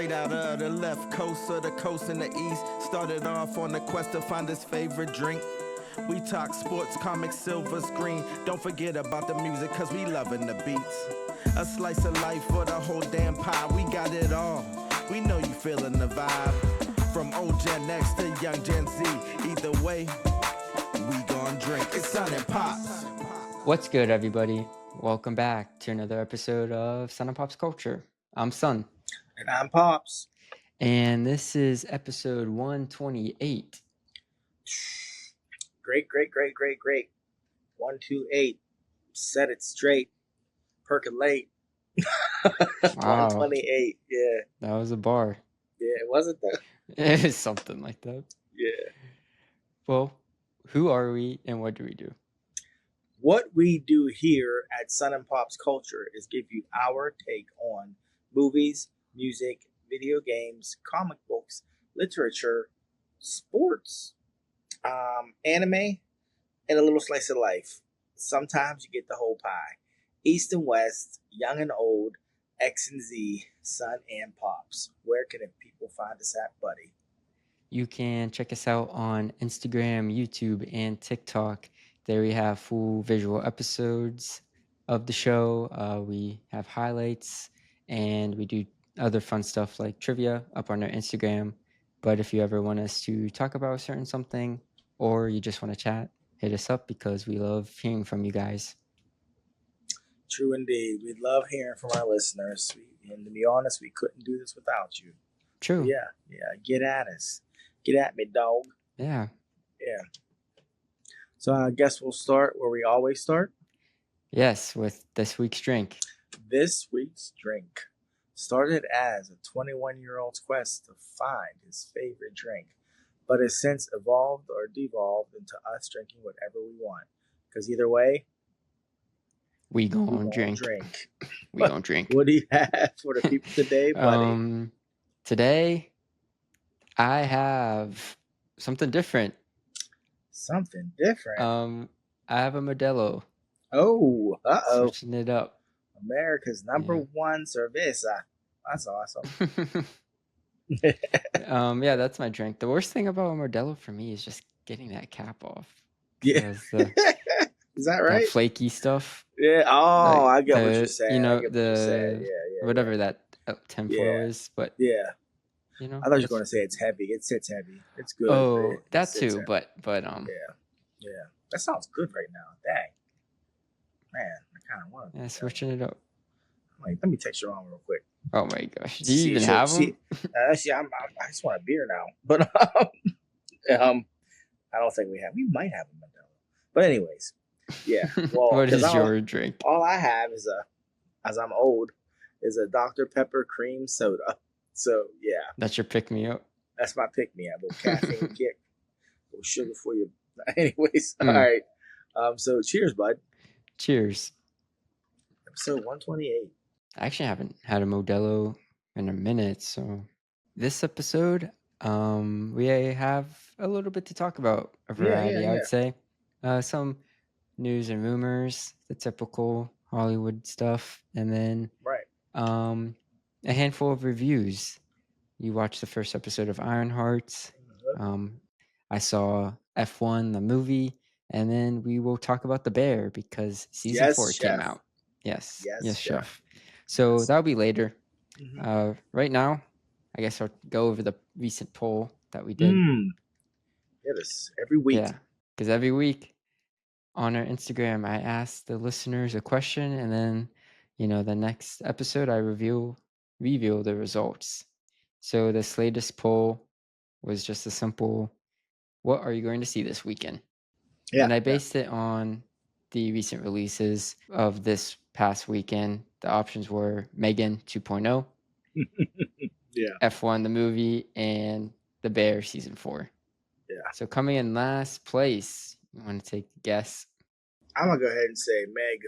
Straight out of the left coast of the coast in the east. Started off on the quest to find his favorite drink. We talk sports, comics, silver screen. Don't forget about the music, cause we loving the beats. A slice of life for the whole damn pie. We got it all. We know you feeling the vibe. From old Gen X to young Gen Z. Either way, we gon' drink. It's Son and Pops. What's good, everybody? Welcome back to another episode of sonandpopsculture. I'm Son. And I'm Pops. And this is episode 128. Great. 128. Set it straight. Percolate. Wow. 128. Yeah. That was a bar. Yeah, wasn't that? It was something like that. Yeah. Well, who are we and what do we do? What we do here at Son and Pops Culture is give you our take on movies, music, video games, comic books, literature, sports, anime, and a little slice of life. Sometimes you get the whole pie. East and West, young and old, X and Z, Son and Pops. Where can people find us at, buddy? You can check us out on Instagram, YouTube, and TikTok. There we have full visual episodes of the show. We have highlights, and we do other fun stuff like trivia up on our Instagram. But if you ever want us to talk about a certain something, or you just want to chat, hit us up because we love hearing from you guys. True indeed. We love hearing from our listeners. And to be honest, we couldn't do this without you. True. Yeah. Get at us. Get at me, dog. Yeah. So I guess we'll start where we always start. Yes, with this week's drink. This week's drink started as a 21-year-old's quest to find his favorite drink, but has since evolved or devolved into us drinking whatever we want. Because either way, we gonna drink. We gonna drink. What do you have for the people today, buddy? Today, I have something different. Something different? I have a Modelo. Oh, Switching it up. America's number one cerveza. That's awesome. Yeah, that's my drink. The worst thing about a Modelo for me is just getting that cap off. Yeah. Is that right? That flaky stuff. Yeah. Oh, I get what you're saying. You know, whatever that tinfoil is, but yeah. You know, I thought you were going to say it's heavy. It sits heavy. It's good. Oh, that too, heavy. but yeah. That sounds good right now. Dang, man, I kind of want to. Yeah, switching it up. Like, let me text your arm real quick. Oh my gosh, do you even have them? I just want a beer now, but I don't think we have. We might have them, but anyways, yeah. Well, what is your drink? All I have is as I'm old, is a Dr. Pepper cream soda. So, yeah. That's your pick-me-up? That's my pick-me-up. A little caffeine kick. A little sugar for you. Anyways, all right. So, cheers, bud. Cheers. Episode 128. I actually haven't had a Modelo in a minute, so this episode, we have a little bit to talk about. A variety, I would say. Some news and rumors, the typical Hollywood stuff, and then a handful of reviews. You watched the first episode of Ironheart. I saw F1, the movie, and then we will talk about The Bear because season 4 came out. Yes, chef. So that'll be later. Mm-hmm. Right now, I guess I'll go over the recent poll that we did. Yes, every week. Yeah, because every week on our Instagram, I ask the listeners a question, and then, the next episode, I reveal the results. So this latest poll was just a simple, what are you going to see this weekend? Yeah, and I based it on the recent releases of this past weekend. The options were Megan 2.0, F1 the movie, and The Bear season 4. Yeah. So coming in last place, you want to take a guess? I'm going to go ahead and say Meg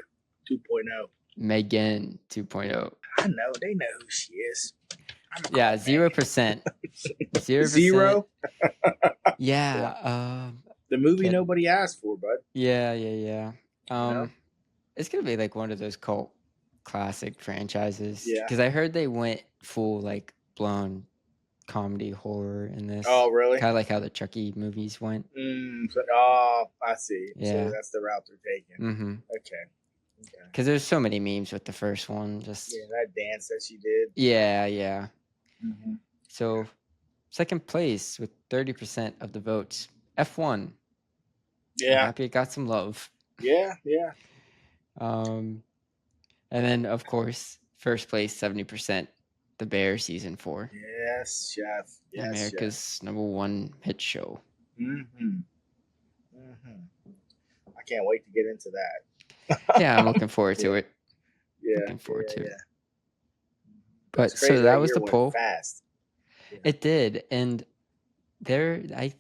2.0. Megan 2.0. I know. They know who she is. 0%. 0%. Zero? Yeah. The movie nobody asked for, bud. Yeah. It's going to be like one of those cult classic franchises. Yeah. Because I heard they went full like blown comedy horror in this. Oh, really? Kind of like how the Chucky movies went. I see. Yeah. So that's the route they're taking. Mm-hmm. Okay. Because there's so many memes with the first one. Just that dance that she did. Yeah. Mm-hmm. So, second place with 30% of the votes, F1. Yeah. I'm happy it got some love. Yeah. And then, of course, first place, 70%, The Bear season 4. Yes, chef. Yes, America's #1 hit show. I can't wait to get into that. Yeah, I'm looking forward to it. Yeah, looking forward to it. Yeah. But so that was the went poll. Fast. Yeah. It did, and there, I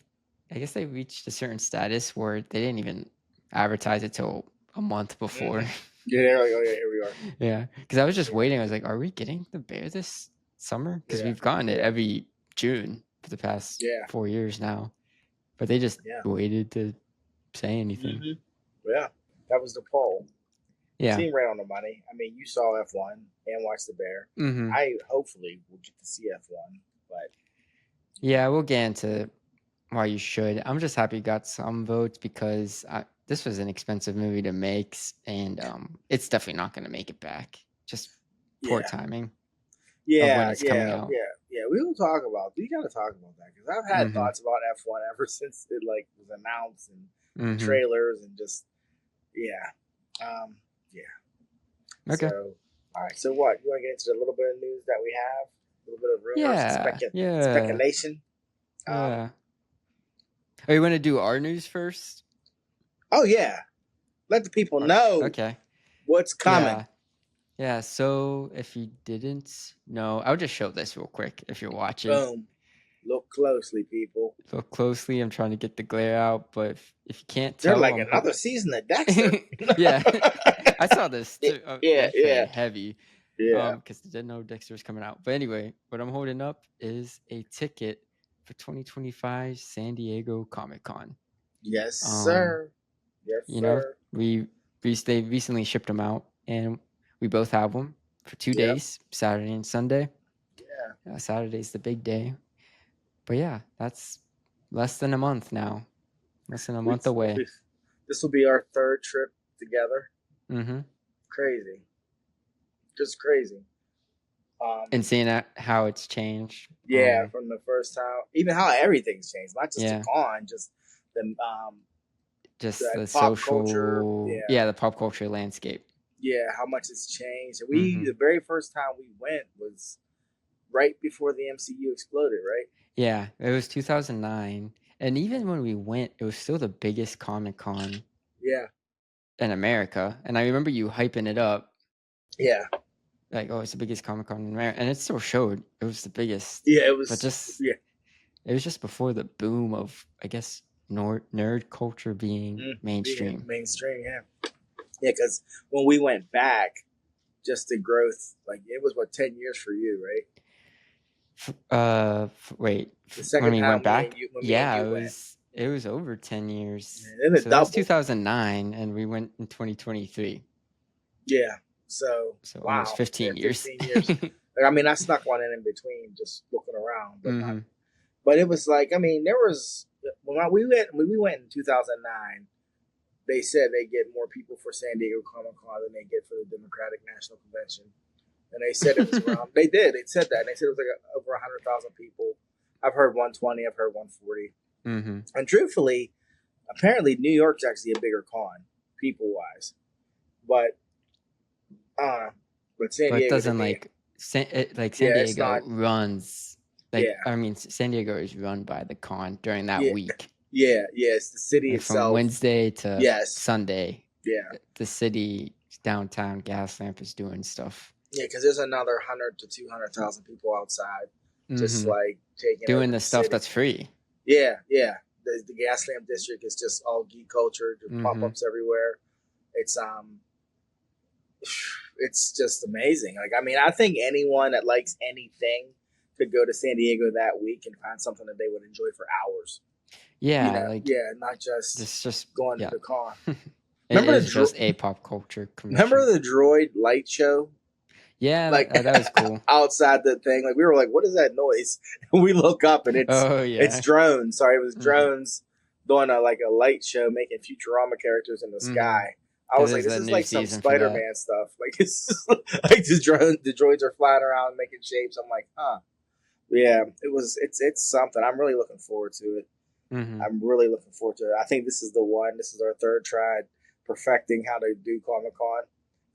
guess they reached a certain status where they didn't even advertise it till a month before. Yeah, here we are. Yeah, because I was just waiting. I was like, "Are we getting the Bear this summer?" Because we've gotten it every June for the past 4 years now, but they just waited to say anything. Yeah, that was the poll. Yeah, Team right on the money. I mean, you saw F1 and watched the Bear. I hopefully will get to see F1, but yeah, we'll get into why you should. I'm just happy you got some votes because this was an expensive movie to make, and it's definitely not going to make it back. Just poor timing. Yeah, when it's coming out. Yeah. We will talk about. We got to talk about that because I've had thoughts about F1 ever since it was announced and trailers and just Okay. So, all right. So what? You want to get into a little bit of news that we have? A little bit of rumors, speculation. Yeah. Are you going to do our news first? Oh yeah. Let the people know. Okay. What's coming? Yeah. So if you didn't know, I'll just show this real quick. If you're watching. Boom. Look closely, people. Look closely. I'm trying to get the glare out, but if you can't they're tell, like another season of Dexter. Yeah, I saw this too. Heavy. Yeah. Because I didn't know Dexter was coming out. But anyway, what I'm holding up is a ticket for 2025 San Diego Comic-Con. Yes, sir. Yes, you know, they recently shipped them out, and we both have them for 2 days, Saturday and Sunday. Yeah. Saturday's the big day. But yeah, that's less than a month now. Less than a month away. This will be our third trip together. Mm-hmm. Crazy. Just crazy. And seeing how it's changed. Yeah, from the first time. Even how everything's changed. Not just the con, just the the pop social culture. The pop culture landscape. Yeah, how much it's changed. And the very first time we went was right before the MCU exploded, right? Yeah, it was 2009. And even when we went, it was still the biggest Comic-Con in America. And I remember you hyping it up. Yeah. Like, oh, it's the biggest Comic-Con in America. And it still showed it was the biggest. Yeah, it was. But it was just before the boom of, I guess, nerd culture being mainstream. Mainstream, yeah. Yeah, because when we went back, just the growth, it was, 10 years for you, right? Wait. The second when we time went back, it was over 10 years. Yeah, so that was 2009, and we went in 2023. Yeah, so almost 15 years. 15 years. I snuck one in between, just looking around, but it was there was when we went in 2009. They said they get more people for San Diego Comic-Con than they get for the Democratic National Convention. And they said it was around. They did. They said that. They said it was over 100,000 people. I've heard 120. I've heard 140. And truthfully, apparently New York's actually a bigger con, people-wise. But San Diego. But it doesn't San Diego runs. San Diego is run by the con during that week. Yeah, it's the city itself. From Wednesday to Sunday. Yeah. The city downtown Gaslamp is doing stuff. Yeah, because there's another 100 to 200,000 people outside, just taking doing the stuff that's free. Yeah. The Gaslamp district is just all geek culture, pop-ups everywhere. It's just amazing. I think anyone that likes anything could go to San Diego that week and find something that they would enjoy for hours. Yeah, not just going to the con. Remember just a pop culture convention. Remember the Droid light show? Yeah, like that was cool. outside the thing. Like we were like, what is that noise? And we look up and it's drones. Sorry, it was drones doing a light show making Futurama characters in the sky. I was like, this is like some Spider-Man stuff. Like it's like the droids are flying around making shapes. I'm like, huh. Yeah, it's something. I'm really looking forward to it. I'm really looking forward to it. I think this is the one. This is our third try at perfecting how to do Comic-Con.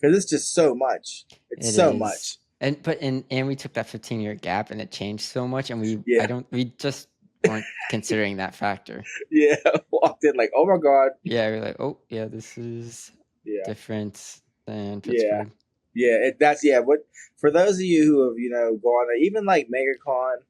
Because it's just so much. It's so much. And we took that 15-year gap and it changed so much, and we just weren't considering that factor. Yeah, walked in like, oh my god. Yeah, we're like, oh yeah, this is different than Pittsburgh. What for those of you who have gone even like MegaCon,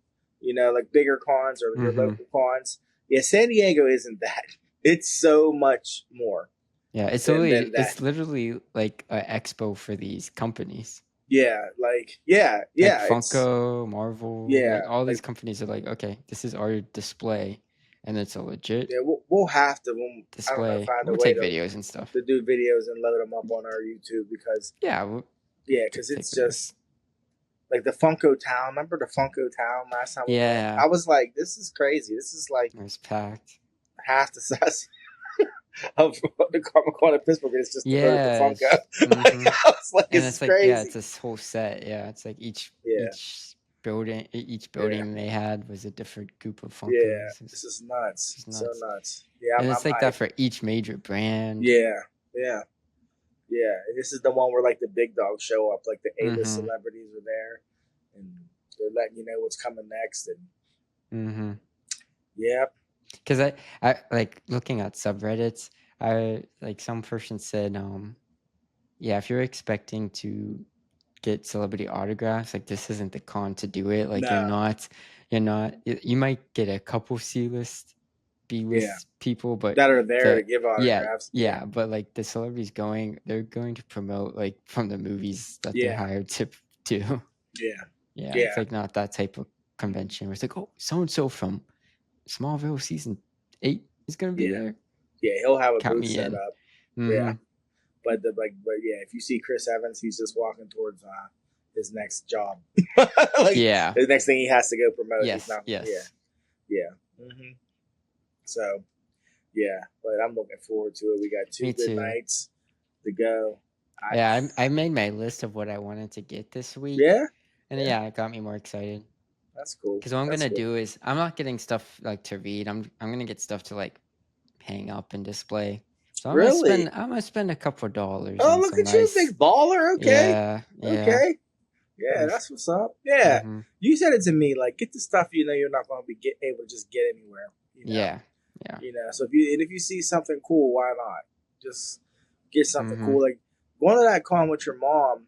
like bigger cons or your local cons. Yeah, San Diego isn't that. It's so much more. Yeah, it's literally like an expo for these companies. Yeah, like Funko, Marvel, all these companies are like, okay, this is our display, and it's a legit. Yeah, we'll have to display. We'll take videos and stuff to do videos and load them up on our YouTube because because it's just like the Funko Town. Remember the Funko Town last time? Yeah, I was like, this is crazy. This is like it was packed. Half the size of the Comic-Con in Pittsburgh. It's just the Funko. Like, I was like, it's crazy. It's this whole set. Yeah, it's like each building they had was a different group of Funkos. Yeah, this is nuts. So nuts. Yeah, and it's like that for each major brand. Yeah. And this is the one where like the big dogs show up, like the A-list celebrities are there, and they're letting you know what's coming next. And because I like looking at subreddits. Some person said, if you're expecting to get celebrity autographs, like this isn't the con to do it. Like you're not. You might get a couple C-list, B-list people, but that are there to give autographs. Yeah, but like the celebrities they're going to promote like from the movies that they're hired to do. Yeah, it's like not that type of convention where it's like, oh, so and so from Smallville season 8 is gonna be there. Yeah, he'll have a booth set up. Yeah, but if you see Chris Evans, he's just walking towards his next job. The next thing he has to go promote. Yes. So, but I'm looking forward to it. We got 2 good nights to go. I made my list of what I wanted to get this week. Yeah, and it got me more excited. That's cool. Because what I'm gonna do is I'm not getting stuff like to read. I'm gonna get stuff to like hang up and display. So I'm gonna spend a couple of dollars. Oh, look at you, big baller. Okay. Yeah. Okay. Yeah, that's what's up. Yeah. You said it to me, like, get the stuff you're not going to be able to just get anywhere. Yeah. So if you see something cool, why not? Just get something cool. Like going to that con with your mom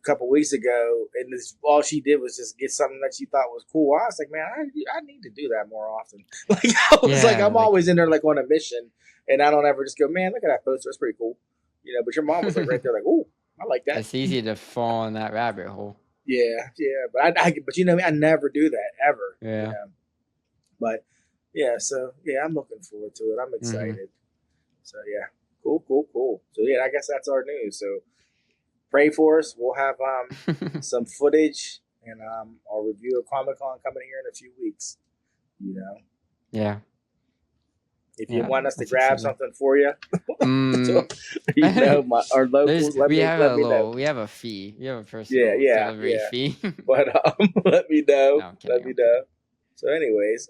a couple weeks ago, and all she did was just get something that she thought was cool. I was like, man, I need to do that more often. Like I was I'm always in there like on a mission, and I don't ever just go, man, look at that poster, it's pretty cool. But your mom was like right there, like, ooh, I like that. It's easy to fall in that rabbit hole. Yeah, but I never do that ever. Yeah. But so I'm looking forward to it. I'm excited. So cool. So I guess that's our news. So pray for us. We'll have some footage and our review of Comic-Con coming here in a few weeks. Yeah. If you want us to grab something for you, our locals, we have a fee. We have a personal delivery fee. But let me know. No, let me know. So, anyways,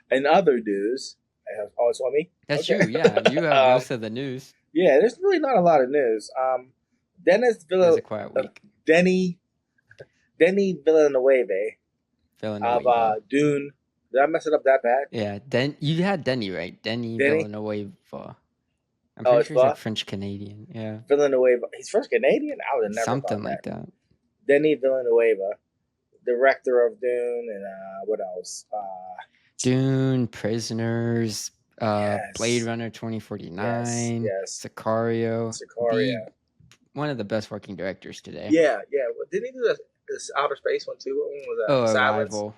in other news, it's on me. That's true. Yeah, you have most of the news. Yeah, there's really not a lot of news. Dennis Villeneuve, a quiet week. Denny Villeneuve of Dune. Did I mess it up that bad? Yeah, you had Denny right. Denny Villeneuve. I'm pretty sure he's like French Canadian. Yeah, Villeneuve. He's French Canadian. I would have never something like that. Denny Villeneuve, director of Dune, and what else? Dune, Prisoners, Blade Runner 2049, Sicario. One of the best working directors today. Yeah. Well, didn't he do this outer space one too? What one was that? Arrival.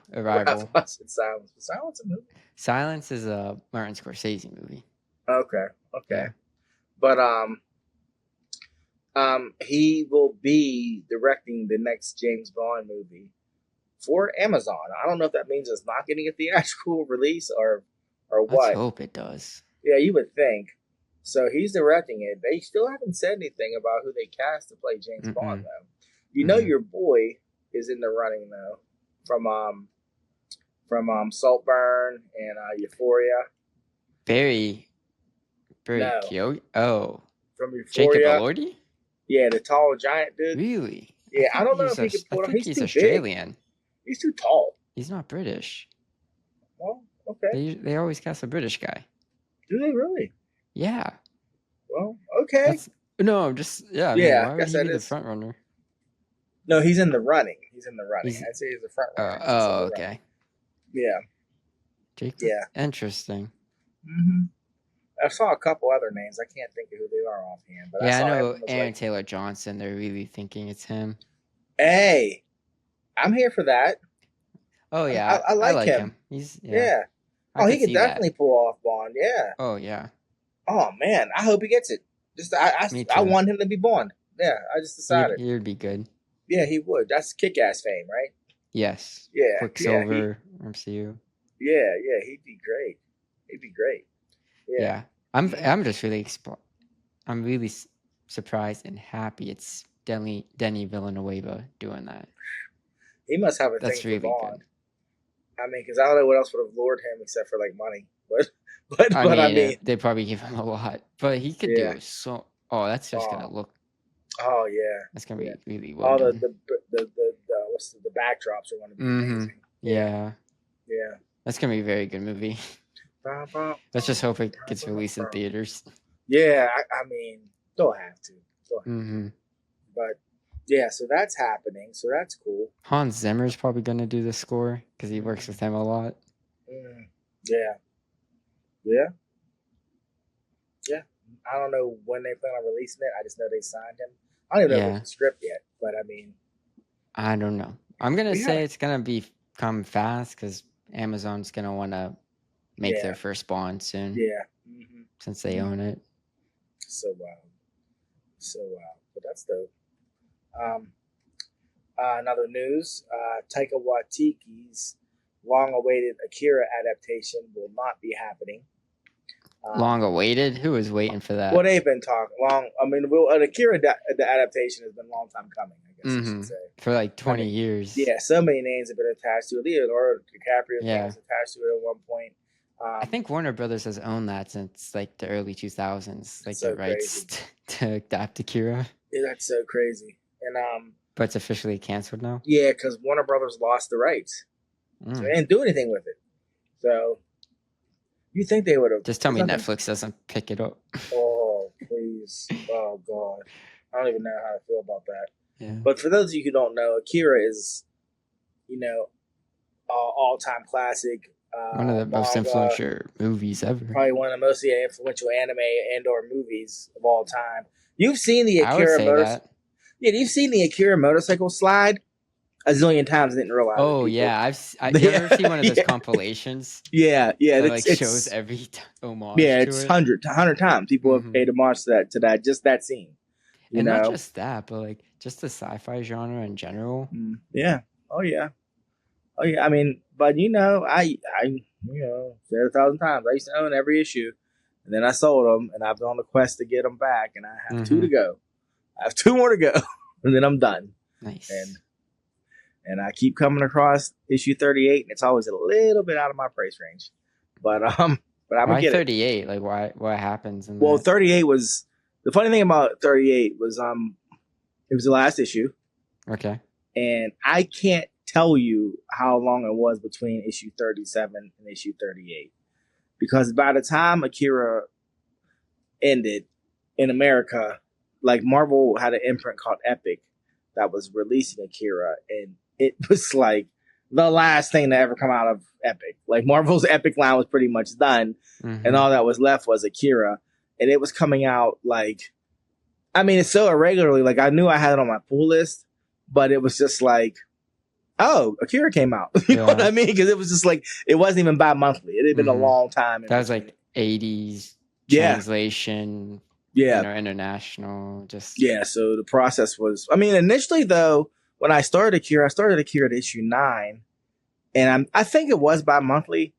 Silence. Was Silence a movie? Silence is a Martin Scorsese movie. Okay. But He will be directing the next James Bond movie for Amazon. I don't know if that means it's not getting a theatrical release or Let's what. hope it does. Yeah, you would think. So he's directing it. They still haven't said anything about who they cast to play James Bond, though. You know, your boy is in the running though, from Saltburn and Euphoria. Very No. cute. Oh, From Jacob Euphoria. Elordi? Yeah, the tall giant dude. Really? Yeah, I don't know if he can pull it off. He's too Australian. big. He's too tall. He's not British. Well, okay. They always cast a British guy. Do they really? Yeah. Well, okay. No, just yeah. Why would he be the front runner? No, he's in the running. I'd say he's the front runner. Okay. Running. Yeah. Jacob. Yeah. Interesting. Mm-hmm. I saw a couple other names. I can't think of who they are offhand. But yeah, I know Aaron Taylor Johnson. They're really thinking it's him. Hey, I'm here for that. Oh yeah, I like him. He's yeah. Oh, he can definitely pull off Bond. Yeah. Oh yeah. Oh man, I hope he gets it. I want him to be Bond. Yeah, I just decided he would be good. Yeah, he would. That's Kick-Ass fame, right? Yes. Yeah. Quicksilver, MCU. Yeah, he'd be great. Yeah. I'm just really I'm really surprised and happy it's Denis Villeneuve doing that. He must have a thing for Bond. Good. I mean, because I don't know what else would have lured him except for like money. But I mean, they probably give him a lot, but he could do so. Oh, that's just gonna look. Oh yeah, that's gonna be really well. All the backdrops are going to be amazing. Yeah. That's gonna be a very good movie. Let's just hope it gets released in theaters. Yeah, I mean, they'll have to. But yeah, so that's happening. So that's cool. Hans Zimmer's probably gonna do the score because he works with them a lot. Yeah. I don't know when they plan on releasing it. I just know they signed him. I don't even know the script yet, but I mean, I don't know. I'm gonna say it's gonna come fast because Amazon's gonna want to make their first Bond soon. Yeah, since they own it. So wow, but that's dope. Another news: Taika Waititi's long-awaited Akira adaptation will not be happening. Long-awaited? Who was waiting for that? Well, they've been talking long. I mean, an Akira the adaptation has been a long time coming. I guess I should say for like 20 years. Yeah, so many names have been attached to it. Leonardo DiCaprio's name was attached to it at one point. I think Warner Brothers has owned that since like the early 2000s, like the rights to adapt Akira. Yeah, that's so crazy. And but it's officially canceled now. Yeah, because Warner Brothers lost the rights. So they didn't do anything with it. So you think they would have? Just tell me Netflix doesn't pick it up. Oh please! Oh god! I don't even know how to feel about that. Yeah. But for those of you who don't know, Akira is, all-time classic. One of the most influential movies ever. Probably one of the most influential anime and/or movies of all time. You've seen the Akira motorcycle. Yeah, you've seen the Akira motorcycle slide a zillion times. I didn't realize. Oh yeah, I've ever seen one of those compilations. Yeah, that shows every homage. Yeah, it's 100 times people have paid homage to that, just that scene. And not just that, but like just the sci-fi genre in general. Yeah. Oh yeah. I mean, but I said 1,000 times. I used to own every issue, and then I sold them, and I've been on the quest to get them back, and I have 2 to go. I have 2 more to go, and then I'm done. Nice. And I keep coming across issue 38, and it's always a little bit out of my price range. But I'm gonna get 38? It. Like why? What happens? 38 was the funny thing about 38 was it was the last issue. Okay. And I can't tell you how long it was between issue 37 and issue 38, because by the time Akira ended in America, like Marvel had an imprint called Epic that was releasing Akira, and it was like the last thing to ever come out of Epic. Like Marvel's Epic line was pretty much done, and all that was left was Akira, and it was coming out like, I mean, it's so irregularly. Like I knew I had it on my pull list, but it was just like, oh, Akira came out. You know what I mean? Because it was just like, it wasn't even bi-monthly. It had been a long time. That was like 80s translation. international. Just yeah. So the process was. I mean, initially though, when I started Akira at issue 9, and I think it was bi-monthly,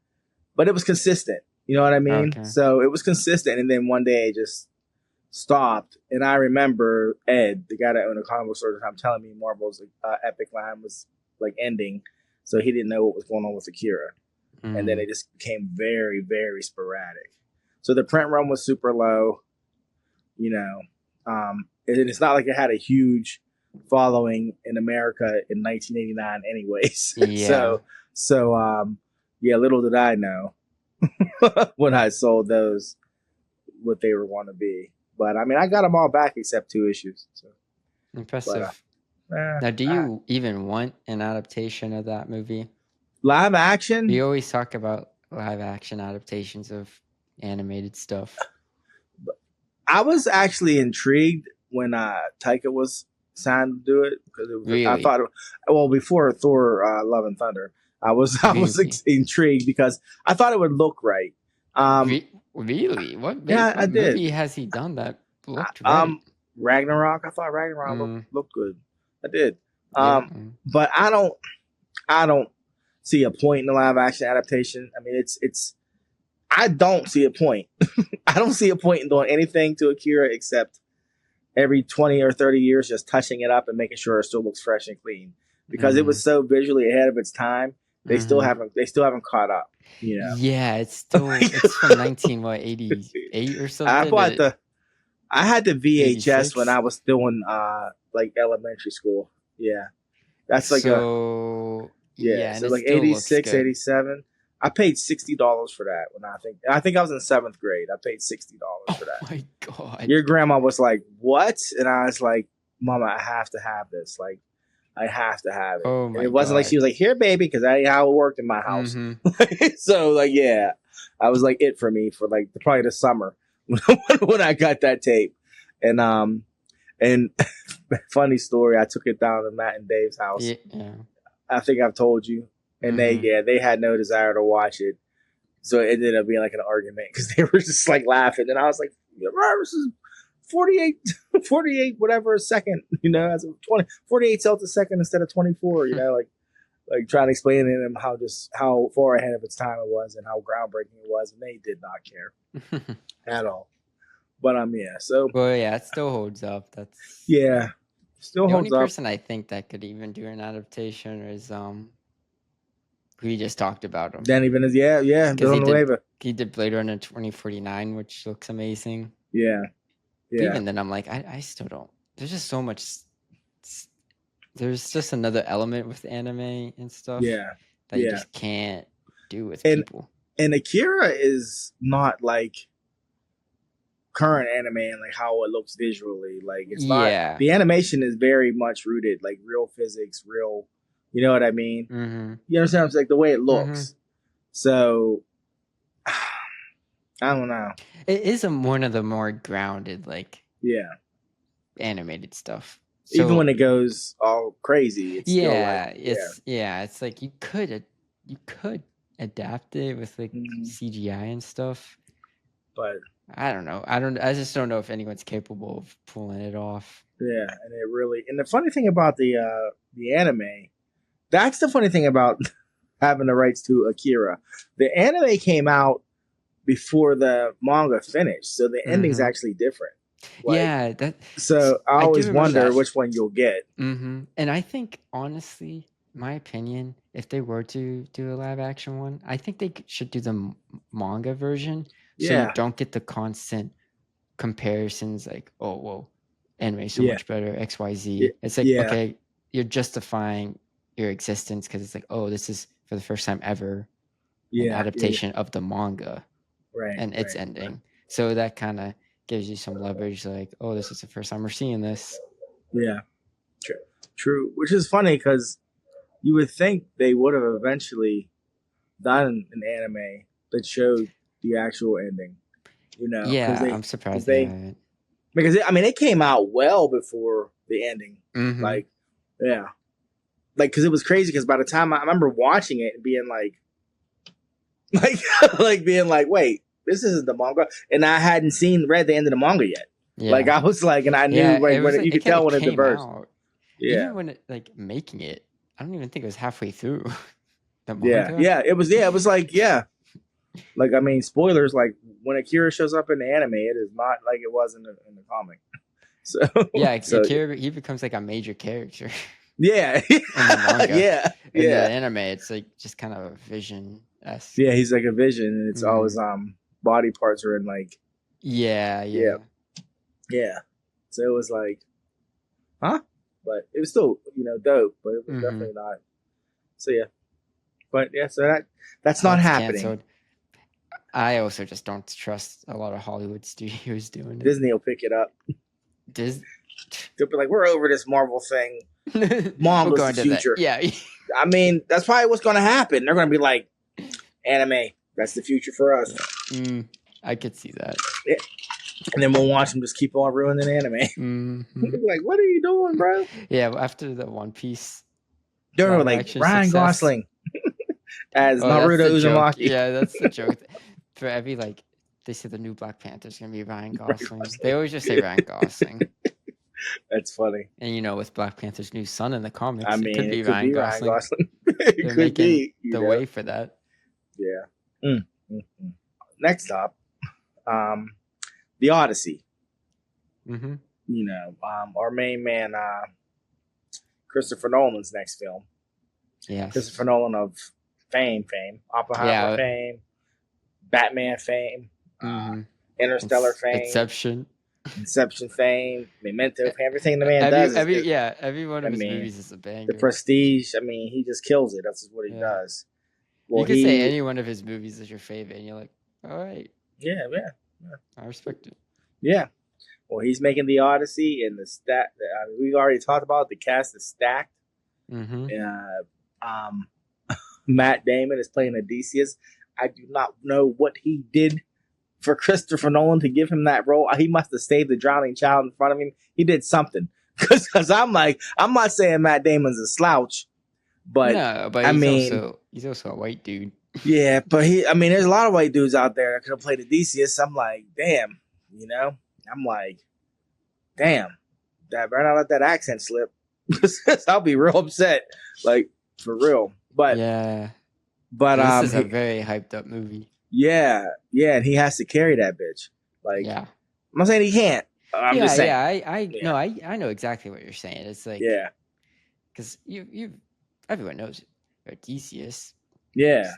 but it was consistent. You know what I mean? Okay. So it was consistent, and then one day it just stopped. And I remember Ed, the guy that owned a comic book store at the time, telling me Marvel's Epic line was like ending, so he didn't know what was going on with Akira. And then it just became very, very sporadic. So the print run was super low, and it's not like it had a huge following in America in 1989 anyways. Yeah. so little did I know when I sold those what they were going to be. But I mean, I got them all back except 2 issues. So impressive. Now, do you even want an adaptation of that movie? Live action? We always talk about live action adaptations of animated stuff. I was actually intrigued when Taika was signed to do it, because really? I thought, before Thor: Love and Thunder, I was intrigued because I thought it would look right. Really? What movie has he done that looked right? Ragnarok. I thought Ragnarok looked good. I did. But I don't see a point in the live action adaptation. I mean, I don't see a point. I don't see a point in doing anything to Akira except every 20 or 30 years just touching it up and making sure it still looks fresh and clean, because it was so visually ahead of its time. They still haven't caught up. Yeah, it's from 1988 or something. I had the VHS 86? when I was still in like elementary school. Yeah. That's like so 86, 87. I paid $60 for that when I think I was in 7th grade. I paid $60 for that. Oh my God. Your grandma was like, "What?" And I was like, "Mama, I have to have this. Like, I have to have it." Oh my and it wasn't God. like she was like, "Here, baby," because that ain't how it worked in my house. So like, yeah, I was like it for me for like probably the summer when I got that tape. And funny story, I took it down to Matt and Dave's house. Yeah. I think I've told you. And they had no desire to watch it. So it ended up being like an argument because they were just like laughing. And I was like, this is 48 whatever a second, as a 48 cells a second instead of 24, like trying to explain to them how far ahead of its time it was and how groundbreaking it was. And they did not care at all. But so. Well, yeah, it still holds up. Still the holds only up. person I think that could even do an adaptation is we just talked about him. Danny Villeneuve, yeah. He did Blade Runner 2049, which looks amazing. Yeah. Even then, I'm like, I still don't. There's just so much. There's just another element with anime and stuff. That you just can't do with people. And Akira is not like current anime and like how it looks visually. Like it's not. The animation is very much rooted like real physics, real. You know what I mean? Mm-hmm. You understand? It's like the way it looks. So, I don't know. It is one of the more grounded, like animated stuff. So, even when it goes all crazy, it's it's like you could adapt it with like CGI and stuff, but I don't know. I just don't know if anyone's capable of pulling it off. Yeah, and the funny thing about the anime. That's the funny thing about having the rights to Akira. The anime came out before the manga finished, so the ending's actually different. So I always wonder which one you'll get. And I think, honestly, my opinion, if they were to do a live action one, I think they should do the manga version, so you don't get the constant comparisons. Like, oh, whoa, anime so much better. XYZ. It's like okay, you're justifying your existence because it's like, oh, this is for the first time ever an adaptation of the manga, and its ending. So that kind of gives you some leverage, like, oh, this is the first time we're seeing this. Yeah, true. Which is funny because you would think they would have eventually done an anime that showed the actual ending. I'm surprised they haven't. Because it came out well before the ending. Like, because it was crazy. Because by the time I remember watching it and being like being like, wait, this isn't the manga, and I hadn't read the end of the manga yet. Like Yeah. I was like, and I knew Yeah, like it was when like, you it could kind tell of when it came diverged. out. Yeah, Even when it like making it, I don't even think it was halfway through the yeah, manga. yeah. It was like like I mean, spoilers. Like when Akira shows up in the anime, it is not like it was in the comic. So Yeah, so Akira, he becomes like a major character yeah, in the manga. yeah, In the yeah, anime, it's like just kind of a vision-esque. yeah. He's like a vision, and it's all his Mm. body parts are in like Yeah. yeah. So it was like, huh? But it was still dope. But it was definitely not. So yeah, but yeah. So that's not happening. Canceled. I also just don't trust a lot of Hollywood studios doing it. Disney will pick it up. They'll be like, we're over this Marvel thing. Mom was the future. Yeah. I mean, that's probably what's going to happen. They're going to be like, anime, that's the future for us. Yeah. I could see that. Yeah. And then we'll watch them just keep on ruining anime. Mm-hmm. They'll be like, what are you doing, bro? Yeah, after the One Piece. They're like, Ryan Gosling as Naruto Uzumaki. Yeah, that's the joke. For every, like, they say the new Black Panther's going to be Ryan Gosling. They always just say Ryan Gosling. That's funny. And with Black Panther's new son in the comics, I mean, it could be Ryan Gosling. It could be the way for that. Yeah. Mm-hmm. Next up, the Odyssey. Mm-hmm. Our main man, Christopher Nolan's next film. Yes. Christopher Nolan of fame, Oppenheimer fame, Batman fame, Interstellar fame, Inception fame, Memento fame. Everything the man does. Every one of his movies is a banger. The Prestige. I mean, he just kills it. That's what he does. Well, you could say any one of his movies is your favorite, and you're like, all right. Yeah. I respect it. Yeah. Well, he's making the Odyssey, and we've already talked about the cast is stacked. Mm-hmm. Matt Damon is playing Odysseus. I do not know what he did for Christopher Nolan to give him that role. He must have saved the drowning child in front of him. He did something. Because I'm not saying Matt Damon's a slouch, but no, but he's also a white dude. Yeah, but there's a lot of white dudes out there that could have played Odysseus. I'm like, damn, I'm like, damn, that better not let that accent slip. I'll be real upset, like for real. But yeah, but this is a very hyped up movie. Yeah, and he has to carry that bitch. Like, I'm not saying he can't. I'm just saying. I know exactly what you're saying. It's like, because everyone knows Odysseus. Yeah,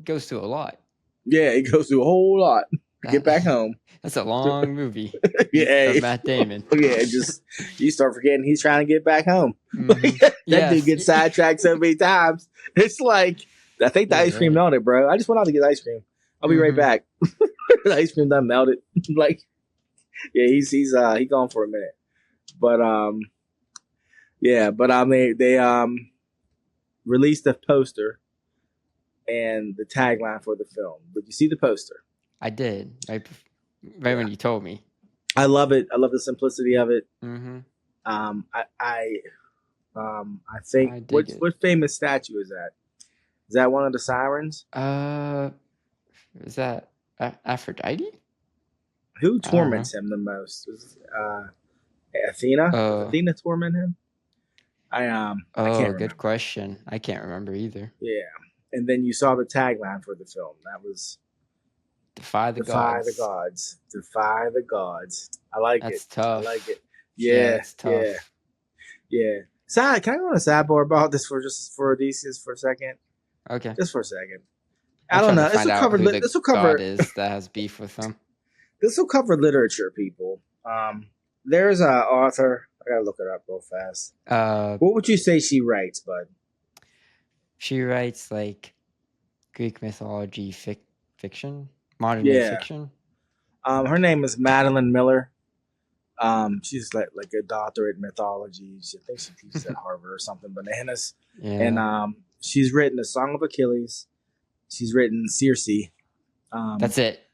goes through a lot. Yeah, he goes through a whole lot. Get back home. That's a long movie. Yeah, Matt Damon. Yeah, just you start forgetting he's trying to get back home. Mm-hmm. That dude gets sidetracked so many times. It's like, I think the ice cream melted, bro. I just went out to get ice cream. I'll be right back. The ice cream done melted. Like, yeah, he's gone for a minute. But they released a poster and the tagline for the film. Did you see the poster? I did. Right when you told me. I love it. I love the simplicity of it. Mm-hmm. I think what famous statue is that? Is that one of the sirens? Is that Aphrodite? Who torments him the most? Athena? Does Athena torment him? I can't remember. Good question. I can't remember either. Yeah. And then you saw the tagline for the film. That was Defy the gods. Defy the gods. I like it. That's tough. I like it. Yeah. It's tough. Yeah. Side, can I go on a sidebar about this for Odysseus for a second? Okay. Just for a second. I don't know. This will cover God is that has beef with them. This will cover literature, people. There's an author. I gotta look it up real fast. What would you say she writes, bud? She writes like Greek mythology fiction, modern day fiction. Her name is Madeline Miller. She's like a doctorate in mythology. I think she teaches at Harvard or something bananas. Yeah. And she's written The Song of Achilles. She's written Circe. That's it.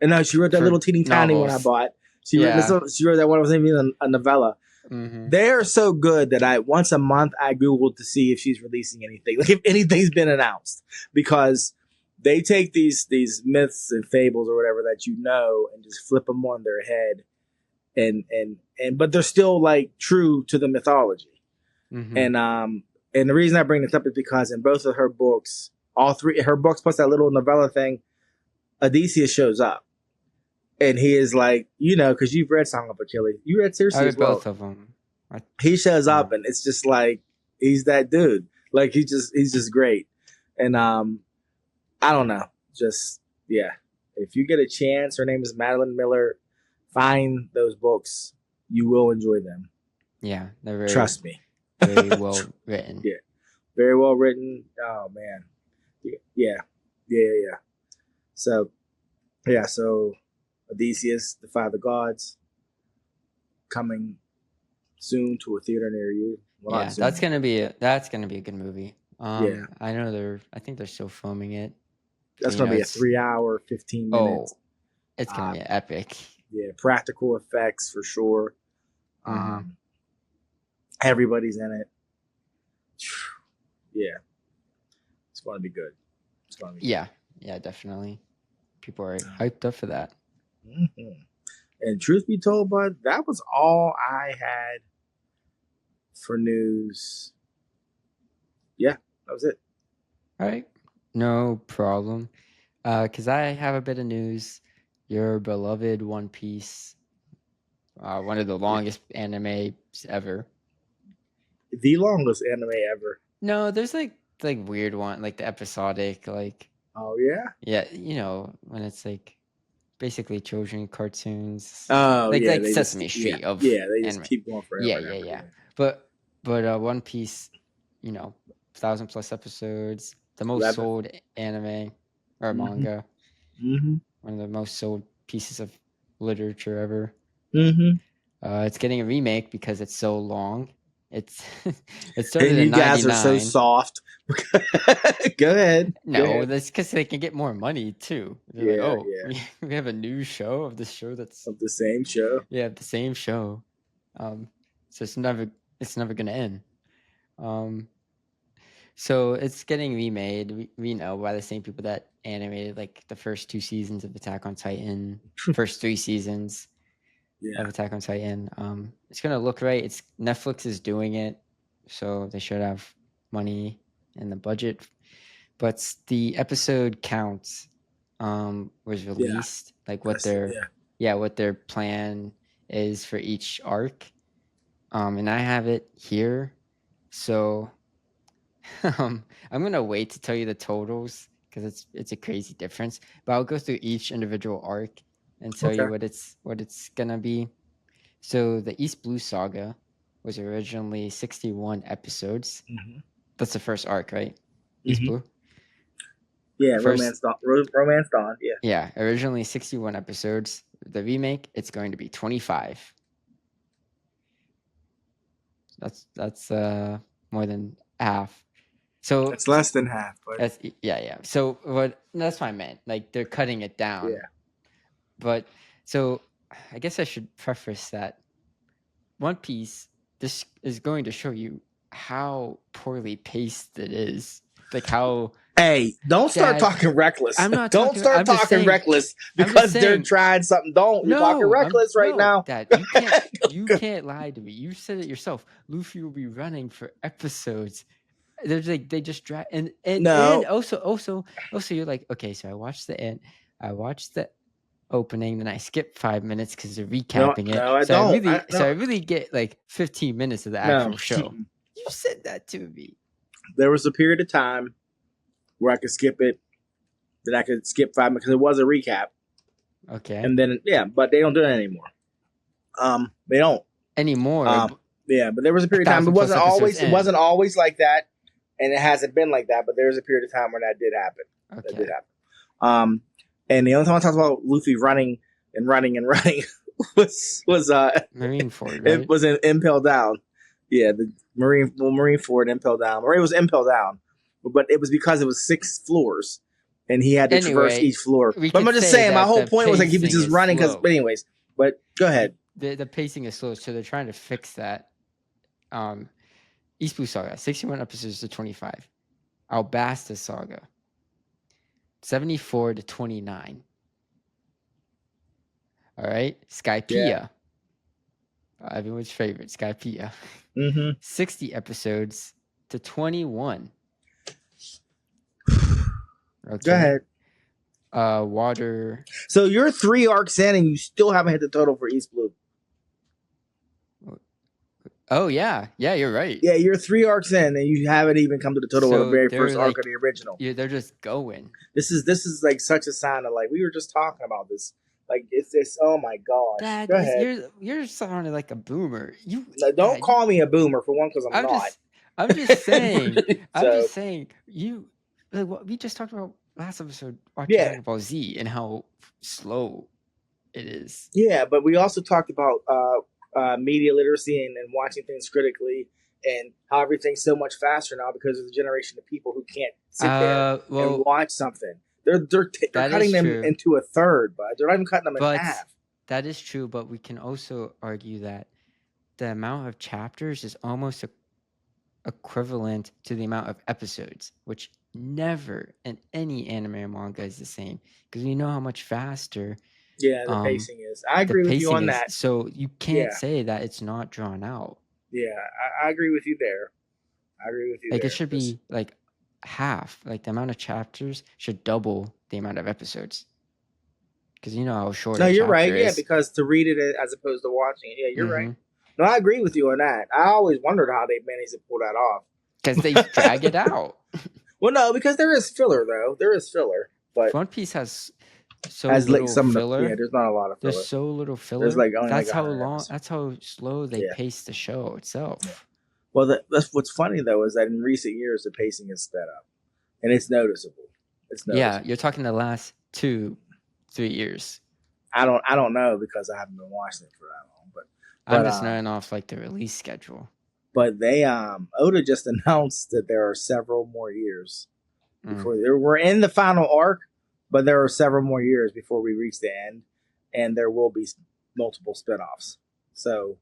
And no, she wrote that little teeny tiny one I bought. She wrote that one. It wasn't even a novella. Mm-hmm. They are so good that once a month I Googled to see if she's releasing anything, like if anything's been announced, because they take these myths and fables or whatever that and just flip them on their head but they're still like true to the mythology. Mm-hmm. And the reason I bring this up is because in both of her books, all three her books plus that little novella thing, Odysseus shows up, and he is like, because you've read Song of Achilles, you read Circe I as read well. both of them. He shows up, and it's just like he's that dude. Like he's just great, and I don't know, just yeah. If you get a chance, her name is Madeline Miller. Find those books; you will enjoy them. Yeah, they're very trust me. Very well written. Yeah, very well written. Oh man, yeah. So Odysseus, Defy the Gods, coming soon to a theater near you. Well, yeah, that's gonna be a good movie. Yeah, I think they're still filming it. That's gonna be a 3 hour, 15 minutes. Oh, it's gonna be epic. Yeah, practical effects for sure. Everybody's in it. Yeah, it's gonna be good. Yeah, definitely. People are hyped up for that. Mm-hmm. And truth be told, bud, that was all I had for news. Yeah, that was it. All right, no problem. Because I have a bit of news. Your beloved One Piece, one of the longest animes ever. The longest anime ever. No, there's like weird one, like the episodic, like. Oh yeah. Yeah, when it's like basically children cartoons. Oh like yeah, Sesame Street they just keep going forever. Yeah. But One Piece, 1,000+ episodes, the most 11. sold anime or manga, one of the most sold pieces of literature ever. It's getting a remake because it's so long. It started in 99. You guys are so soft. Go ahead. No, that's because they can get more money too. They're we have a new show of this show that's of the same show. Yeah, the same show. So it's never gonna end. So it's getting remade. We know by the same people that animated like the first 2 seasons of Attack on Titan, first 3 seasons of Attack on Titan. It's gonna look right. Netflix is doing it, so they should have money in the budget. But the episode count was released, like what their plan is for each arc. And I have it here, so I'm gonna wait to tell you the totals because it's a crazy difference. But I'll go through each individual arc and tell you what it's gonna be. So the East Blue Saga was originally 61 episodes. That's the first arc, right? East Blue. Yeah, Romance Dawn. Yeah. Yeah, originally 61 episodes. The remake, it's going to be 25. That's more than half. So it's less than half, but yeah. So that's what I meant. Like they're cutting it down. Yeah. But so I guess I should preface that One Piece, this is going to show you how poorly paced it is. Like how. Hey, don't start talking reckless. I'm not. Don't start talking reckless because they're trying something. You're talking reckless right now. Dad, you can't lie to me. You said it yourself. Luffy will be running for episodes. There's like they just drag and also you're like, okay, so I watched the end. I watched the opening, then I skipped 5 minutes because they're recapping it. I really get like 15 minutes of the actual show. You said that to me. There was a period of time where I could skip it, that I could skip 5 minutes because it was a recap. Okay. And then but they don't do it anymore. They don't anymore. But there was a period of time. It wasn't always like that, and it hasn't been like that. But there was a period of time when that did happen. Okay. That did happen. And the only time I talked about Luffy running was Marineford. Right? It was in Impel Down. Yeah, the Marineford, Impel Down. Or it was Impel Down. But it was because it was 6 floors, and he had to traverse each floor. But I'm just saying, my whole point was like he was just running. But anyways, but go ahead. The pacing is slow, so they're trying to fix that. East Blue Saga, 61 episodes to 25. Alabasta Saga, 74 to 29. All right, Skypiea, everyone's favorite, Skypiea. Mm-hmm. 60 episodes to 21. Okay. Go ahead. Water. So you're 3 arcs in, and you still haven't hit the total for East Blue. Oh yeah, you're right. Yeah, you're 3 arcs in, and you haven't even come to the total of the very first arc of the original. Yeah, they're just going. This is like such a sign of like we were just talking about this. Like it's this. Oh my gosh! Dad, Go ahead. You're sounding like a boomer. Don't call me a boomer for one, because I'm not. I'm just saying. I'm So, just saying. You like what we just talked about last episode watching Yeah. Dragon Ball Z and how slow it is. Yeah, but we also talked about media literacy and watching things critically, and how everything's so much faster now because of the generation of people who can't sit there and watch something. They're cutting them into a third, but they're not even cutting them in half. That is true, but we can also argue that the amount of chapters is almost equivalent to the amount of episodes, which never in any anime or manga is the same, because we know how much faster the pacing is. I agree with you on that. So you can't say that it's not drawn out. Yeah, I agree with you there. Like it should be like half. Like the amount of chapters should double the amount of episodes. Because you know how short. No, you're right. Yeah, because to read it as opposed to watching it. Yeah, you're right. No, I agree with you on that. I always wondered how they managed to pull that off. Because they drag it out. Well, no, because there is filler though. There is filler, but One Piece has little filler. There's not a lot of filler. There's so little filler. There's like only that's like how long. That's how slow they pace the show itself. Yeah. Well, that's what's funny though is that in recent years the pacing has sped up, and it's noticeable. Yeah, you're talking the last 2-3 years. I don't know because I haven't been watching it for that long, but I'm just knowing off like the release schedule. But they Oda just announced that there are several more years before we're in the final arc, but there are several more years before we reach the end, and there will be multiple spinoffs. So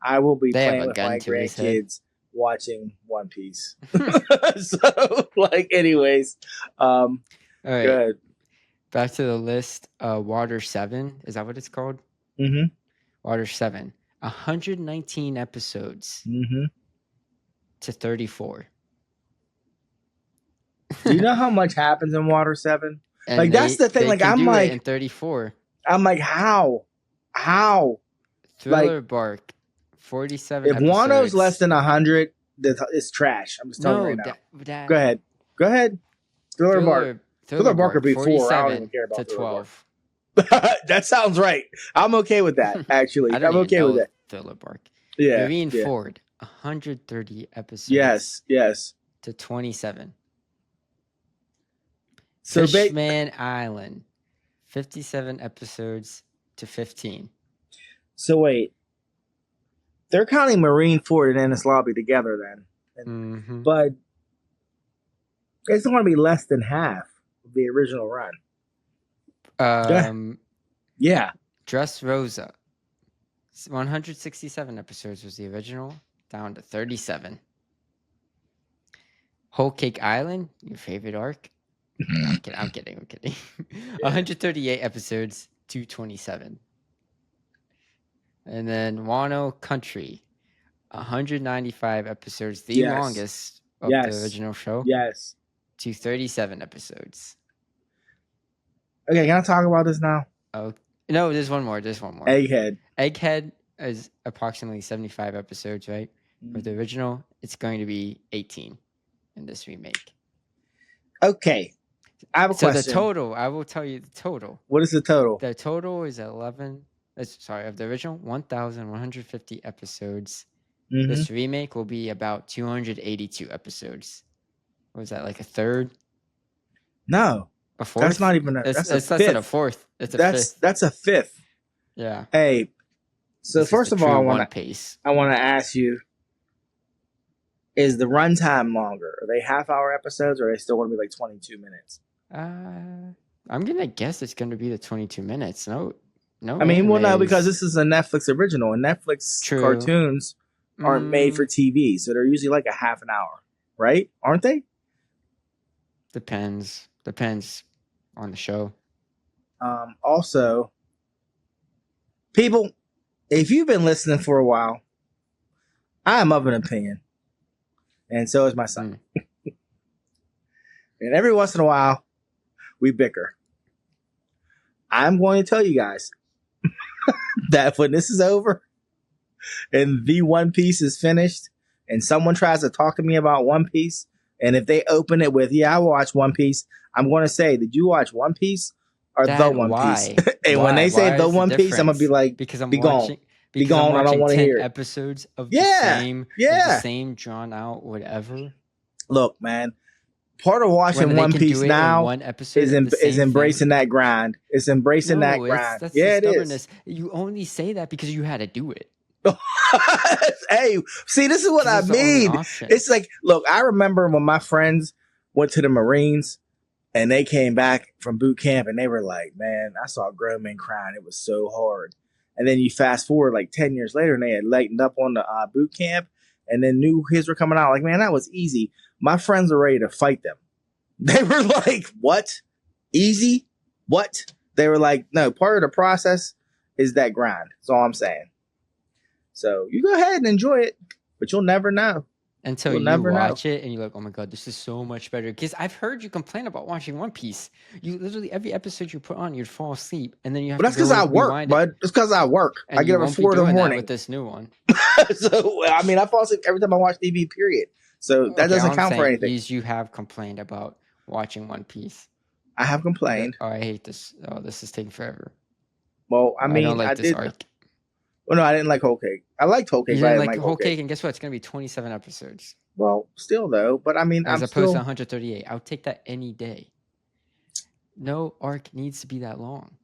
I will be playing with my grandkids watching One Piece. So anyways, all right. Good. Back to the list. Water 7, is that what it's called? Mm-hmm. Water 7, 119 episodes to 34. Do you know how much happens in Water 7? And that's the thing. Like I'm like in 34. I'm like how? Thriller Bark, 47. If Wano's less than 100, it's trash. I'm just telling you right now. Go ahead. Thriller Bark. Thriller Bark would be 4. I don't even care about to 12. That sounds right. I'm okay with that. Actually, I'm okay with that. Thriller Bark. Yeah. Marine Ford, 130 episodes. Yes. To 27. So Fishman Island, 57 episodes to 15. So wait, they're counting Marine Ford and Ennis Lobby together then, but it's going to be less than half of the original run. Yeah. Dressrosa, 167 episodes was the original, down to 37. Whole Cake Island, your favorite arc. I'm kidding. 138 episodes to 27. And then Wano Country, 195 episodes, the longest of the original show. Yes. To 37 episodes. Okay, can I talk about this now? Oh, no, there's one more. Egghead is approximately 75 episodes, right? With the original, it's going to be 18 in this remake. Okay. I have a question. So the total, I will tell you the total. What is the total? The total is of the original, 1,150 episodes. This remake will be about 282 episodes. What was that, like a third? No. A fourth? That's not even that's less than a fourth. It's a fifth. That's a fifth. Yeah. Hey, so first of all, I want to ask you, is the runtime longer? Are they half-hour episodes, or are they still going to be like 22 minutes? I'm gonna guess it's going to be the 22 minutes. No. I mean, well, no, because this is a Netflix original, and Netflix cartoons aren't made for TV, so they're usually like a half an hour, right? Aren't they? Depends on the show. Also, people, if you've been listening for a while, I am of an opinion, and so is my son. And every once in a while, we bicker. I'm going to tell you guys that when this is over and the One Piece is finished and someone tries to talk to me about One Piece, and if they open it with, I watched One Piece, I'm going to say, did you watch One Piece or The One Piece? And when they say The One Piece, I'm going to be like, because I'm be watching, gone. Be gone. I don't want to hear it. episodes of the same drawn out whatever. Look, man. Part of watching One Piece now is embracing that grind. It's embracing that grind. That's the stubbornness. You only say that because you had to do it. Hey, see, this is what I mean. It's like, look, I remember when my friends went to the Marines and they came back from boot camp and they were like, man, I saw grown men crying. It was so hard. And then you fast forward like 10 years later and they had lightened up on the boot camp and then new kids were coming out like, man, that was easy. My friends were ready to fight them. They were like, what? Easy? What? They were like, no, part of the process is that grind. That's all I'm saying. So you go ahead and enjoy it, but you'll never know. Until you watch it and you're like, oh my God, this is so much better. Because I've heard you complain about watching One Piece. You literally, every episode you put on, you'd fall asleep. And then you have to. But that's because I work, bud. It's because I work. I get up at 4 in the morning. With this new one. So, I mean, I fall asleep every time I watch TV, period. So that doesn't count for anything. You have complained about watching One Piece. I have complained. Oh, I hate this. Oh, this is taking forever. Well, I mean, I don't like this arc. Well, no, I didn't like Whole Cake. I liked Whole Cake. You didn't like Whole Cake, and guess what? It's going to be 27 episodes. Well, still though, but I mean, as opposed to 138. I would take that any day. No arc needs to be that long.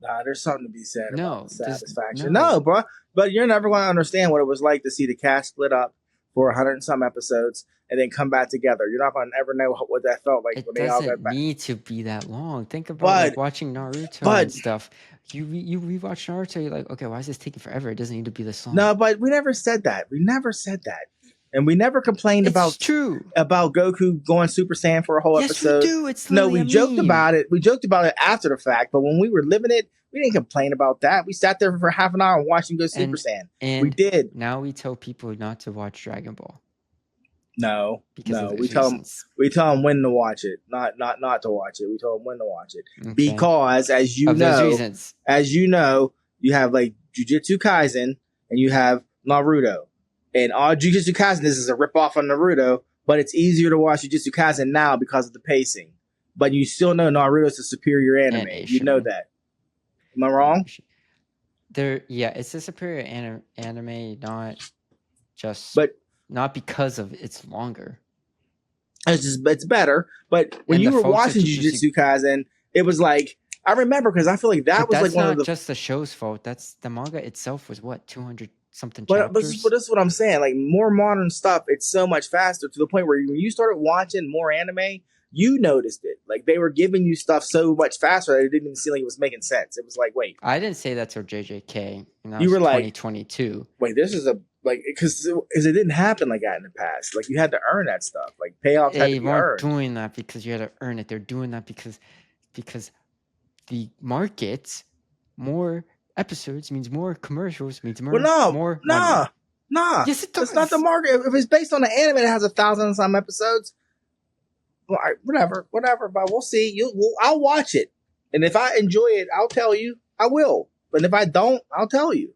Nah, there's something to be said about satisfaction. No, bro. But you're never going to understand what it was like to see the cast split up for 100 and some episodes and then come back together. You're not going to ever know what that felt like when they all got back. It doesn't need to be that long. Think about watching Naruto and stuff. You rewatch Naruto, you're like, okay, why is this taking forever? It doesn't need to be this long. No, but we never said that. And we never complained about Goku going Super Saiyan for a whole episode. Yes, we do. It's we joked about it. We joked about it after the fact, but when we were living it, we didn't complain about that. We sat there for half an hour and watched him go Super Saiyan. And we did. Now we tell people not to watch Dragon Ball. No. We tell them when to watch it, not to watch it. We tell them when to watch it because, as you know, you have like Jujutsu Kaisen and you have Naruto, and all Jujutsu Kaisen is a ripoff on Naruto, but it's easier to watch Jujutsu Kaisen now because of the pacing. But you still know Naruto is a superior anime. You know that. Am I wrong? It's a superior anime, not because of it's longer. It's better. But when you were watching Jujutsu Kaisen, it was like, I remember because I feel like that was like one of the. That's not just the show's fault. That's the manga itself was what 200 something chapters. But that's what I'm saying. Like more modern stuff, it's so much faster to the point where when you started watching more anime, you noticed it. Like they were giving you stuff so much faster that it didn't even seem like it was making sense. It was like, wait. I didn't say that till JJK. You were like 2022. Wait, this is because it didn't happen like that in the past. Like you had to earn that stuff. Like payoffs had to be earned. They weren't doing that because you had to earn it. They're doing that because the market, more episodes means more commercials means more. More money. Nah. Yes, it does. It's not the market. If it's based on an anime that has 1,000 and some episodes, well, whatever. But we'll see. I'll watch it, and if I enjoy it, I'll tell you. I will. But if I don't, I'll tell you.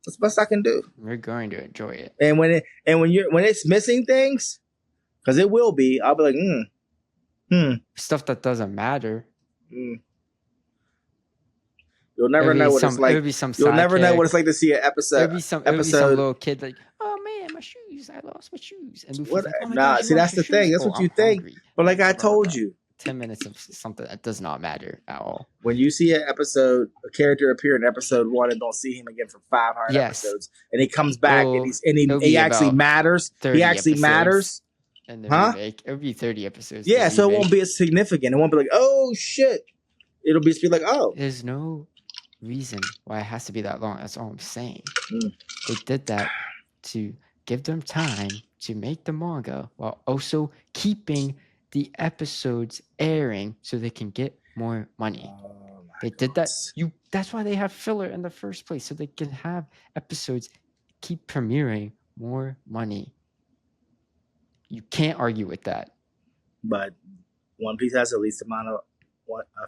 That's the best I can do. We're going to enjoy it. And when it's missing things, because it will be, I'll be like, stuff that doesn't matter. You'll never know what it's like. You'll never know what it's like to see an episode. It'll be some little kid like, oh man, my shoes! I lost my shoes. And Luffy's like, oh gosh, see, that's the thing. That's what you think. Hungry. But like I told you, 10 minutes of something that does not matter at all. When you see a character appear in episode 1 and don't see him again for 500 episodes, and he comes back and he actually matters. He actually matters. And the remake, it would be 30 episodes. Yeah, so it won't be as significant. It won't be like, oh shit. It'll be like, oh. There's no reason why it has to be that long. That's all I'm saying. They did that to give them time to make the manga while also keeping the episodes airing so they can get more money. They did that. You That's why they have filler in the first place, so they can have episodes keep premiering more money. You can't argue with that. But One Piece has the least amount of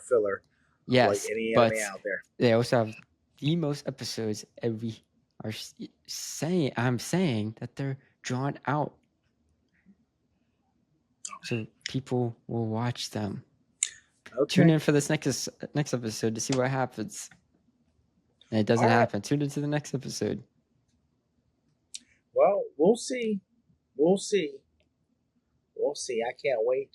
filler, yes, like any anime out there. They also have the most episodes, and we are saying, I'm saying that they're drawn out, so people will watch them. Okay. Tune in for this next episode to see what happens. And it doesn't happen. Tune into the next episode. Well, we'll see. We'll see. We'll see. I can't wait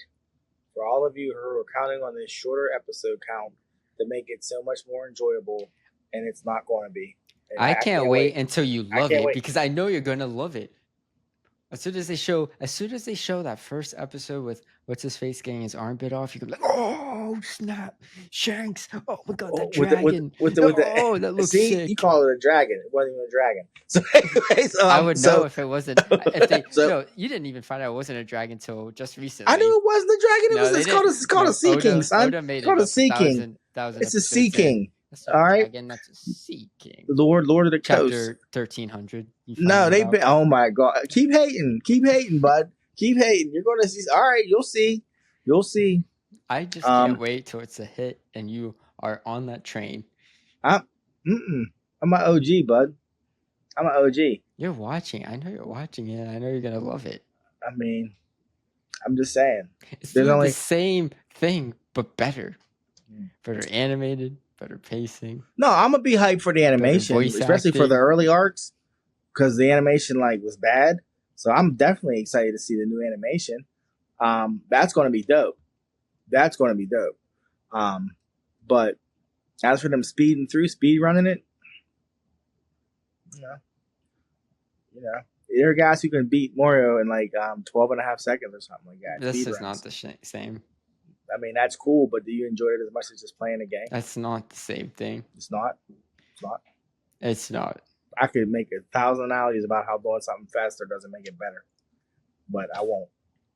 for all of you who are counting on this shorter episode count to make it so much more enjoyable, and it's not going to be. I can't wait until you love it, because I know you're going to love it. As soon as they show that first episode with what's his face getting his arm bit off, you can be like, "Oh snap, Shanks! Oh my god, that dragon! That looks sick." You call it a dragon. It wasn't even a dragon. So, anyways, I would know if it wasn't. You didn't even find out it wasn't a dragon until just recently. I knew it wasn't a dragon. It's called a sea king, son. It's called a sea king. It's a sea king. All right, dragon, that's a sea king. Lord of the Coast. Chapter 1300. No, they've been. Oh my god! Keep hating, bud. Keep hating. You're going to see. All right, you'll see. I just can't wait till it's a hit and you are on that train. I'm an OG, bud. I'm an OG. You're watching. I know you're watching it. I know you're gonna love it. I mean, I'm just saying. It's the same thing, but better. Better animated. Better pacing. No, I'm gonna be hyped for the animation, especially for the early arcs, because the animation was bad. So I'm definitely excited to see the new animation. That's gonna be dope. But as for them speed running it, you know, there are guys who can beat Mario in 12 and a half seconds or something like that. This is not the same. I mean, that's cool, but do you enjoy it as much as just playing a game? That's not the same thing. It's not? It's not. I could make 1,000 analogies about how doing something faster doesn't make it better, but I won't.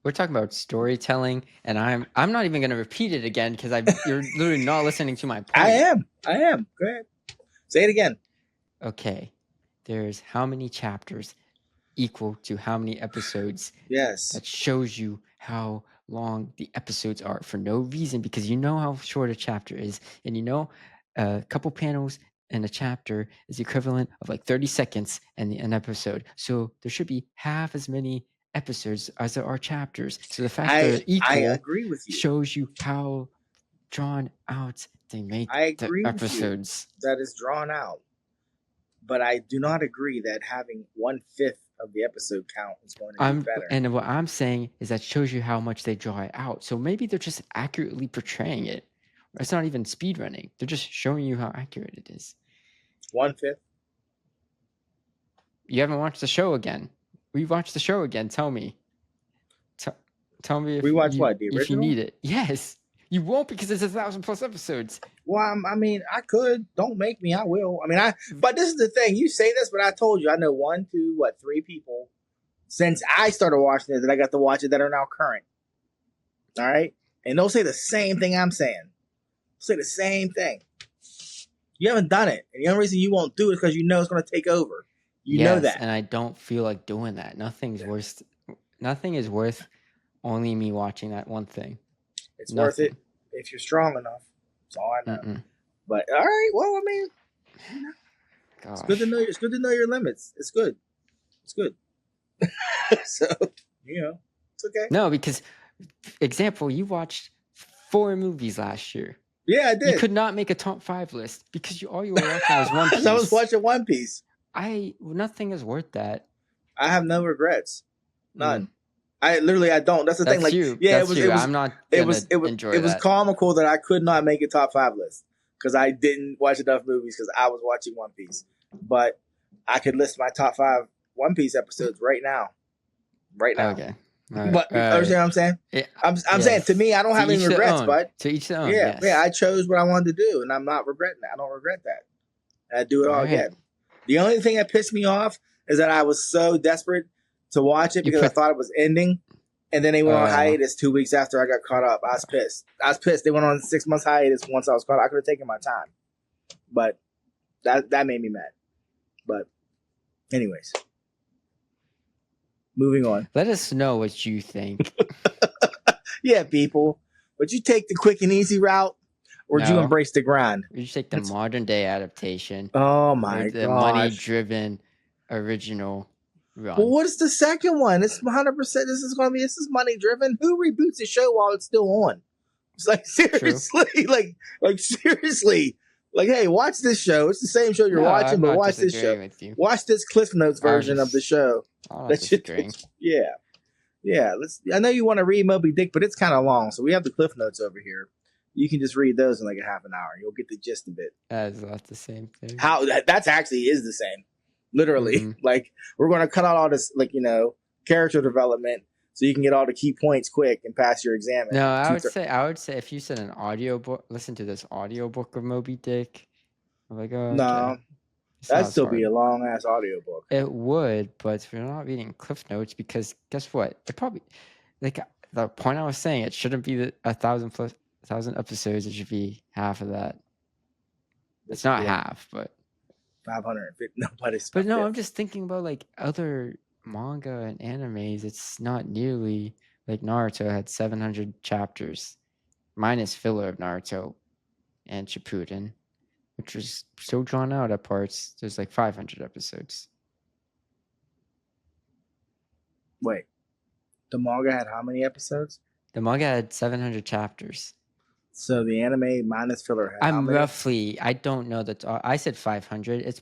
We're talking about storytelling, and I'm not even going to repeat it again because you're literally not listening to my point. I am. Go ahead. Say it again. Okay. There's how many chapters equal to how many episodes? Yes. That shows you how long the episodes are for no reason, because you know how short a chapter is, and you know a couple panels in a chapter is equivalent of 30 seconds in an episode. So there should be half as many episodes as there are chapters. So the fact that they're equal, I agree with you, shows you how drawn out they make the episodes. That is drawn out. But I do not agree that having 1/5 of the episode count is going to be better. And what I'm saying is that shows you how much they draw it out. So maybe they're just accurately portraying it. It's not even speed running. They're just showing you how accurate it is. 1/5. You haven't watched the show again. Rewatch the show again. Tell me. Tell me if if you need it. Yes. You won't, because it's 1,000+ episodes. Well, I mean, I could. Don't make me. I will. I mean, But this is the thing. You say this, but I told you I know 1, 2, 3 people since I started watching it that I got to watch it that are now current. All right, and they'll say the same thing I'm saying. Say the same thing. You haven't done it, and the only reason you won't do it is because you know it's going to take over. You know that, and I don't feel like doing that. Nothing is worth only me watching that one thing. It's worth it if you're strong enough. That's all I know. Mm-mm. But all right, well, I mean, it's good to know. It's good to know your limits. It's good. So it's okay. No, because example, you watched 4 movies last year. Yeah, I did. You could not make a top 5 list because all you were watching was One Piece. I was watching One Piece. Nothing is worth that. I have no regrets. None. I don't. That's the thing. I'm not. It was comical that I could not make a top 5 list because I didn't watch enough movies because I was watching One Piece. But I could list my top 5 One Piece episodes right now. Okay. Right. But understand what I'm saying? Yeah. I'm saying, to me, I don't have any regrets, but to each their own. Yeah, I chose what I wanted to do, and I'm not regretting that. I don't regret that. I do it all again. The only thing that pissed me off is that I was so desperate to watch it because I thought it was ending, and then they went on hiatus 2 weeks after I got caught up. I was pissed. They went on 6 months hiatus once I was caught up. I could have taken my time. But that made me mad. But anyways, moving on. Let us know what you think. Yeah, people. Would you take the quick and easy route, or would you No. embrace the grind? You should take the modern day adaptation. Oh my the gosh. money-driven original run. Well, what is the second one? It's 100%. This is money driven. Who reboots a show while it's still on? It's like seriously, like seriously, like hey, watch this show. It's the same show you're watching, I'm but not watch this show. disagreeing with you. Watch this Cliff Notes version of the show. I'm not disagreeing. Yeah. I know you want to read Moby Dick, but it's kind of long, so we have the Cliff Notes over here. You can just read those in like a half an hour. You'll get the gist of it. That is not the same thing. How that's actually is the same. Literally, like we're going to cut out all this, like character development, so you can get all the key points quick and pass your exam. No, I would say if you said an audiobook, listen to this audiobook of Moby Dick. I'm like, oh, no, okay. that'd still be a long ass audiobook. It would, but we're not reading Cliff Notes because guess what? It probably like the point I was saying. It shouldn't be 1,000 episodes. It should be half of that. It's not half, but 550. No, but it's. But no, I'm just thinking about like other manga and animes. It's not nearly like Naruto had 700 chapters, minus filler of Naruto and Shippuden, which was so drawn out at parts. There's like 500 episodes. Wait, the manga had how many episodes? The manga had 700 chapters. So the anime minus filler had I'm roughly, I don't know that. I said 500. It's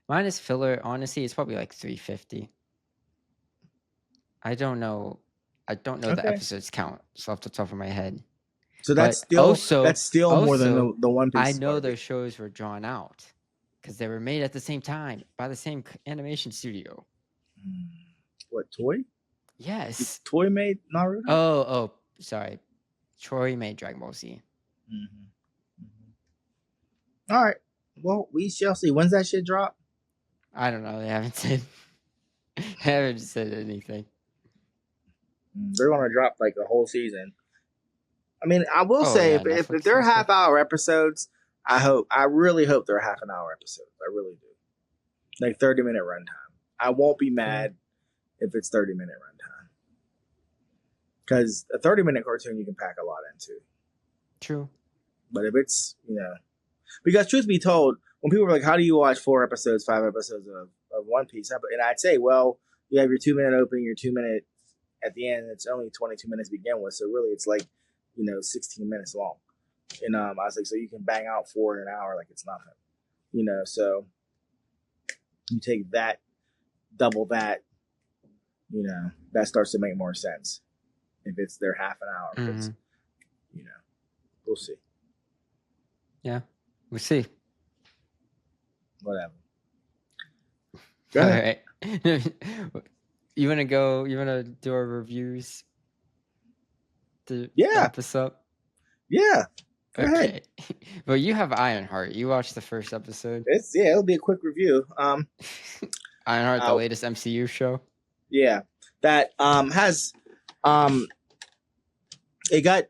minus filler. Honestly, it's probably like 350. I don't know. The episodes count just off the top of my head. So that's still more than the One Piece. I know those shows were drawn out because they were made at the same time by the same animation studio. What, Toei? Yes. Toei made Naruto? Oh, sorry. Toei made Dragon Ball Z. All right. Well, we shall see. When's that shit drop? I don't know. They haven't said anything. They're gonna drop like a whole season. I mean, I will say if they're half-hour episodes, I really hope they're half an hour episodes. I really do. Like 30-minute runtime. I won't be mad if it's 30-minute runtime. Because a 30-minute cartoon you can pack a lot into. True. But if it's, because truth be told, when people are like, how do you watch 4 episodes, 5 episodes of One Piece? And I'd say, well, you have your 2-minute opening, your 2-minute at the end. It's only 22 minutes to begin with. So really it's like, 16 minutes long. And I was like, so you can bang out 4 in an hour like it's nothing. So you take that, double that, that starts to make more sense. If it's their half an hour. If it's, we'll see. Yeah, we'll see. Whatever. All right. You want to do our reviews? To wrap us up? Yeah. Go ahead. Well, you have Ironheart. You watched the first episode. It'll be a quick review. Ironheart, the latest MCU show. Yeah. That has it got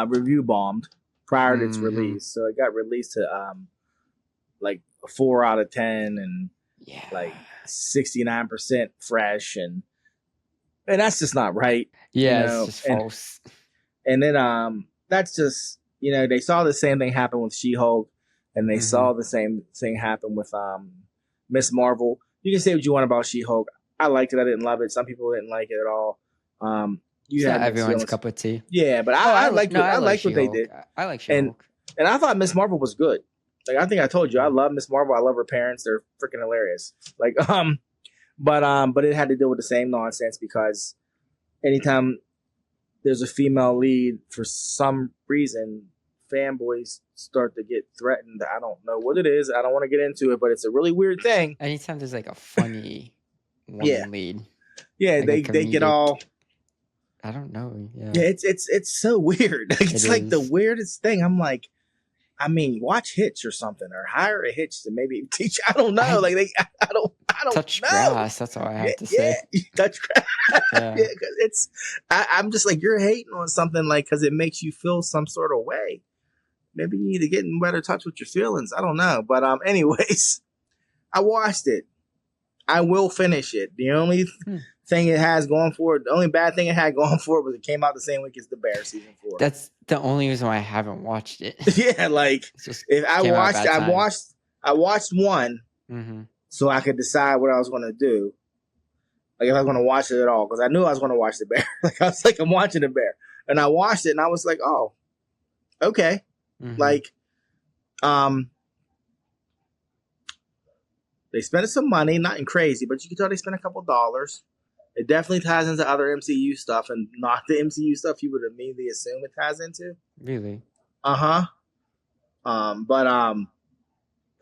review bombed prior to its release. So it got released to like a 4 out of 10 and like 69% fresh and that's just not right. Yeah, it's just false. And then that's just they saw the same thing happen with She-Hulk and they saw the same thing happen with Miss Marvel. You can say what you want about She-Hulk. I liked it. I didn't love it. Some people didn't like it at all. Everyone's cup of tea. Yeah, but I liked what they did. I like She-Hulk. And I thought Miss Marvel was good. Like I think I told you, I love Miss Marvel. I love her parents. They're freaking hilarious. Like but it had to deal with the same nonsense because anytime there's a female lead, for some reason, fanboys start to get threatened. I don't know what it is. I don't want to get into it, but it's a really weird thing. Anytime there's like a funny woman lead. Yeah, like they get all. I don't know. Yeah, it's so weird. It's like the weirdest thing. I'm like, I mean, watch Hitch or something, or hire a Hitch to maybe teach. I don't know. I don't touch know. Grass. That's all I have to say. Touch grass. Yeah, because I'm just like, you're hating on something like because it makes you feel some sort of way. maybe you need to get in better touch with your feelings. I don't know. But anyways, I watched it. I will finish it. The only thing it has going for it, the only bad thing it had going for it was it came out the same week as The Bear season 4. That's the only reason why I haven't watched it. Yeah, like if I watched one so I could decide what I was going to do. Like if I was going to watch it at all, because I knew I was going to watch The Bear. Like I was like, I'm watching The Bear, and I watched it, and I was like, oh, okay, like, they spent some money, nothing crazy, but you can tell they spent a couple dollars. It definitely ties into other MCU stuff, and not the MCU stuff you would immediately assume it ties into. Really? But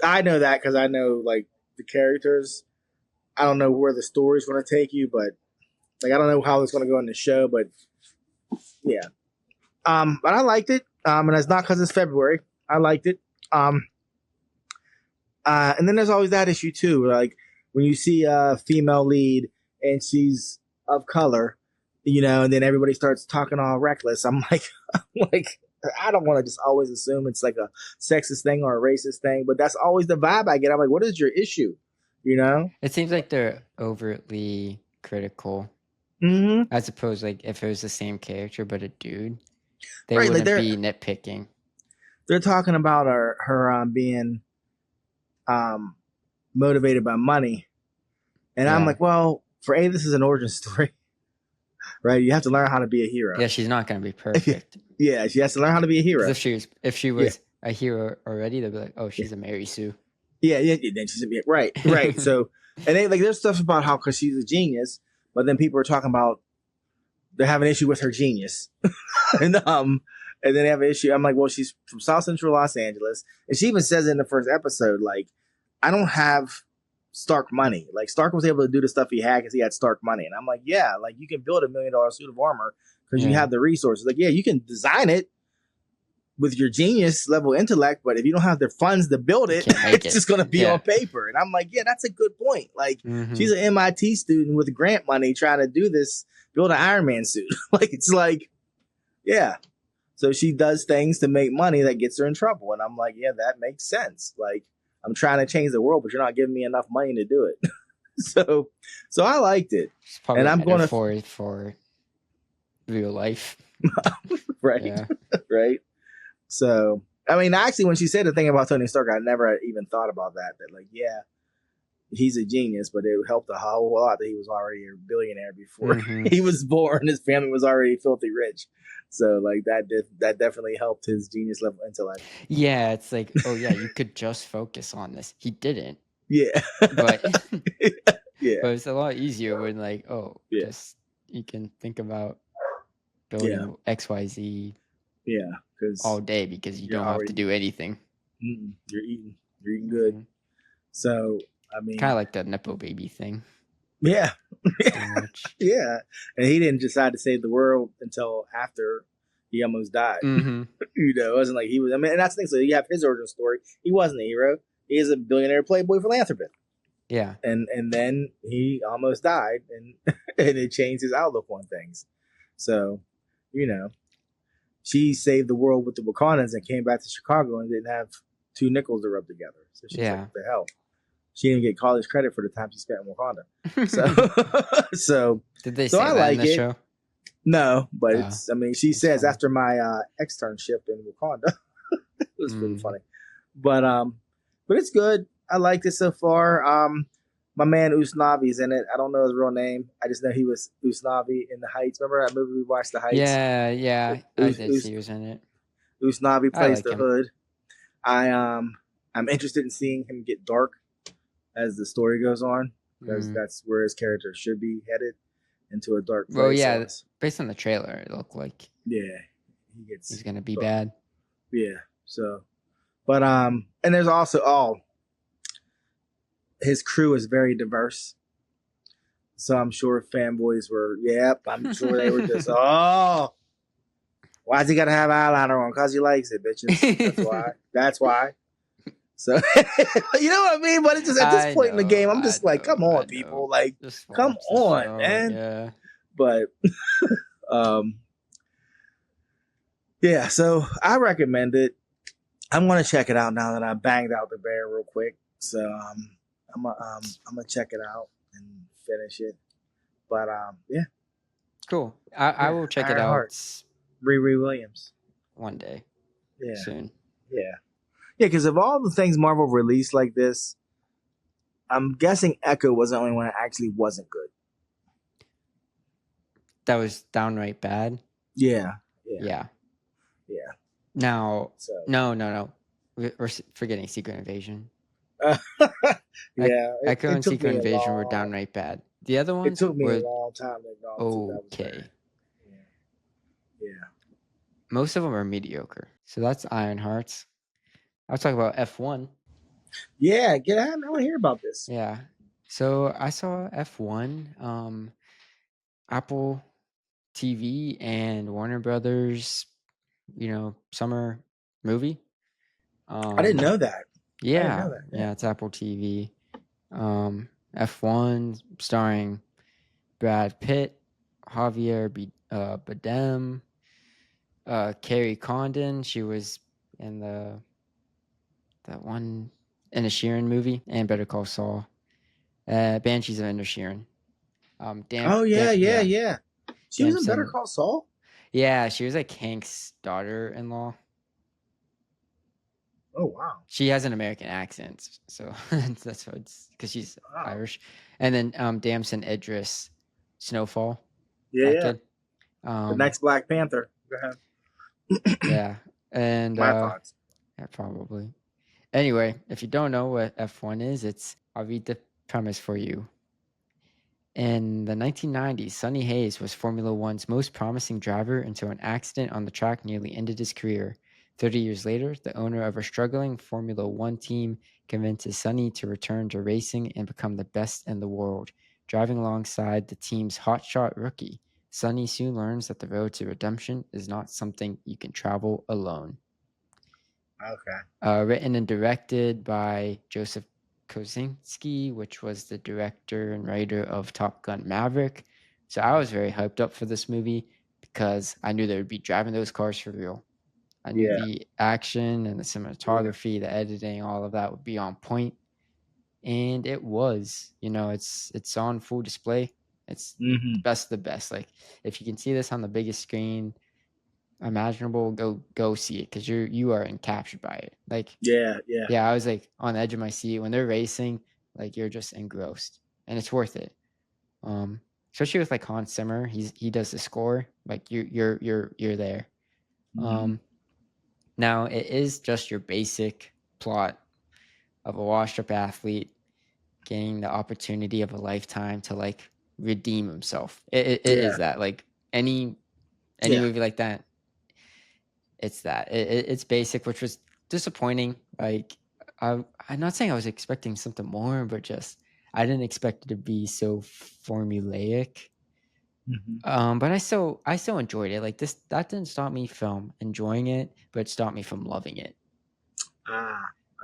I know that because I know like the characters. I don't know where the story's going to take you, but like I don't know how it's going to go in the show, but yeah. But I liked it. And it's not because it's February. I liked it. And then there's always that issue too, like when you see a female lead and she's of color, you know, and then everybody starts talking all reckless. I'm like, I don't want to just always assume it's like a sexist thing or a racist thing, but that's always the vibe I get. I'm like, what is your issue? You know, it seems like they're overtly critical, as opposed like if it was the same character but a dude, they wouldn't be nitpicking. They're talking about her being motivated by money, and I'm like, well, for this is an origin story, right? You have to learn how to be a hero. Yeah, she's not going to be perfect. Yeah, she has to learn how to be a hero. If she was a hero already, they'd be like, oh, she's a Mary Sue. Yeah, then she's right. So, and they like there's stuff about how because she's a genius, but then people are talking about they have an issue with her genius, and then they have an issue. I'm like, well, she's from South Central Los Angeles, and she even says in the first episode, like, I don't have Stark money. Like Stark was able to do the stuff he had because he had Stark money, and I'm like, yeah, like you can build $1 million suit of armor because you have the resources. Like, yeah, you can design it with your genius level intellect, but if you don't have the funds to build it, it's just going to be on paper. And I'm like, yeah, that's a good point. Like she's an MIT student with grant money trying to do this, build an Iron Man suit. Like, it's like, yeah. So she does things to make money that gets her in trouble. And I'm like, yeah, that makes sense. Like I'm trying to change the world, but you're not giving me enough money to do it. So I liked it. And I'm going to for real life. Right. Yeah. Right. So, I mean, actually, when she said the thing about Tony Stark, I never even thought about that. That, like, yeah, he's a genius, but it helped a whole lot that he was already a billionaire before he was born. His family was already filthy rich. So, like, that definitely helped his genius level intellect. Yeah, it's like, oh, yeah, you could just focus on this. He didn't. Yeah. But, but it's a lot easier when, like, just you can think about building XYZ. Yeah. All day because you don't have to do anything. You're eating good. So, I mean, kind of like the Nepo baby thing. Yeah. Yeah. And he didn't decide to save the world until after he almost died. You know, it wasn't like he was, I mean, and that's the thing. So you have his origin story. He wasn't a hero. He is a billionaire playboy philanthropist. Yeah. And then he almost died and it changed his outlook on things. So, you know, she saved the world with the Wakandans and came back to Chicago and didn't have 2 nickels to rub together. So she's like, what the hell? She didn't get college credit for the time she spent in Wakanda. So did they say that in the show? No, but it's, I mean, she says funny. After my externship in Wakanda, it was pretty funny. But it's good. I liked it so far. My man Usnavi's in it. I don't know his real name. I just know he was Usnavi in The Heights. Remember that movie we watched, The Heights? Yeah. I did see he was in it. Usnavi plays the Hood. I'm interested in seeing him get dark as the story goes on, because that's where his character should be headed, into a dark place. Well, yeah, based on the trailer, it looked like he's gonna be bad. Yeah. So, but and there's also his crew is very diverse. So I'm sure fanboys were, I'm sure they were just, why's he got to have eyeliner on? Because he likes it, bitches. That's why. So, you know what I mean? But it's just at this point in the game, I'm just like, come on, people. Like, come on, man. Yeah. But, yeah, so I recommend it. I'm gonna check it out now that I banged out the bear real quick. So I'm gonna check it out and finish it. But yeah, Cool. I will check it Ironheart, out Riri Williams. one day Yeah, soon. yeah. Because of all the things Marvel released like this, I'm guessing Echo was the only one that actually wasn't good. That was downright bad. Yeah. Now, So no. We're forgetting Secret Invasion. yeah, Echo it and took Secret me a Invasion were long. downright bad. The other It ones took me a were long time to acknowledge that was okay. bad. Yeah. Most of them are mediocre. So that's Ironheart. I'll talk about F1. Yeah, get out. I want to hear about this. Yeah. So I saw F1, Apple TV and Warner Brothers, summer movie. I didn't know that. Yeah. It's Apple TV. F1 starring Brad Pitt, Javier Bardem, Carrie Condon. She was in that one Sheeran movie and Better Call Saul. Banshees of Sheeran. Yeah. She was in Better Damson. Call Saul. Yeah, she was like Hank's daughter-in-law. Oh wow. She has an American accent, so that's what it's because she's Irish. And then Damson Idris, Snowfall. That kid. The next Black Panther. Go ahead. Yeah, and My thoughts. Yeah, probably. Anyway, if you don't know what F1 is, I'll read the premise for you. In the 1990s, Sonny Hayes was Formula One's most promising driver until an accident on the track nearly ended his career. 30 years later, the owner of a struggling Formula One team convinces Sonny to return to racing and become the best in the world. Driving alongside the team's hotshot rookie, Sonny soon learns that the road to redemption is not something you can travel alone. Okay. Written and directed by Joseph Kosinski, which was the director and writer of Top Gun Maverick. So I was very hyped up for this movie because I knew they would be driving those cars for real. I knew the action and the cinematography, the editing, all of that would be on point. And it was, it's on full display. It's the best of the best. Like if you can see this on the biggest screen imaginable, go see it because you are encaptured by it. Like I was like on the edge of my seat when they're racing. Like you're just engrossed, and it's worth it. Especially with like Hans Zimmer, he does the score. Like you're there. Now it is just your basic plot of a washed-up athlete getting the opportunity of a lifetime to like redeem himself. It is that like any movie like that. It's that it's basic, which was disappointing. Like I'm not saying I was expecting something more, but just I didn't expect it to be so formulaic. But I still enjoyed it. Like that didn't stop me from enjoying it, but it stopped me from loving it. I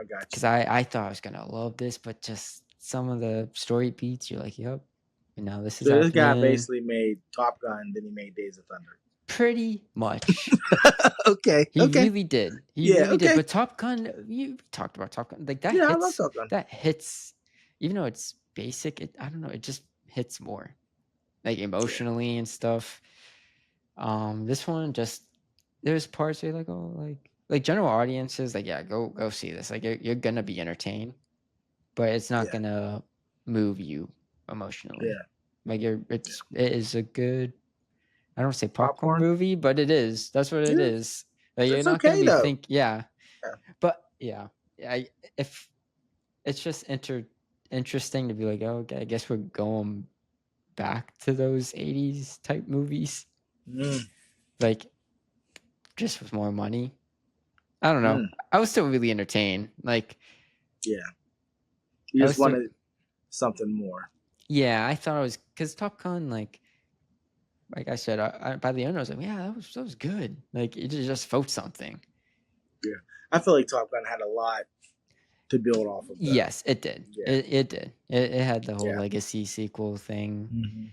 got you. Because I thought I was gonna love this, but just some of the story beats, you're like, yep. And now this is happening. This guy basically made Top Gun, then he made Days of Thunder. Pretty much. Okay. He really did. He really did. But Top Gun, you talked about Top Gun. Like that hits. I love Top Gun. That hits, even though it's basic, I don't know, it just hits more. Like emotionally and stuff. This one just there's parts where you're like, oh, like general audiences, like, yeah, go see this. Like you're gonna be entertained, but it's not gonna move you emotionally. Yeah. Like it is a good, I don't say popcorn movie, but it is. That's what it is. Like, you're not gonna be but if it's just interesting to be like, oh, okay, I guess we're going back to those 80s type movies. Like just with more money. I don't know. I was still really entertained. Like you just wanted something more. Yeah, I thought it was because Top Gun, like I said, I by the end I was like, yeah, that was good. Like it just felt something. Yeah, I feel like Top Gun had a lot to build off of. Yes, it did. Yeah. It did. It had the whole legacy sequel thing.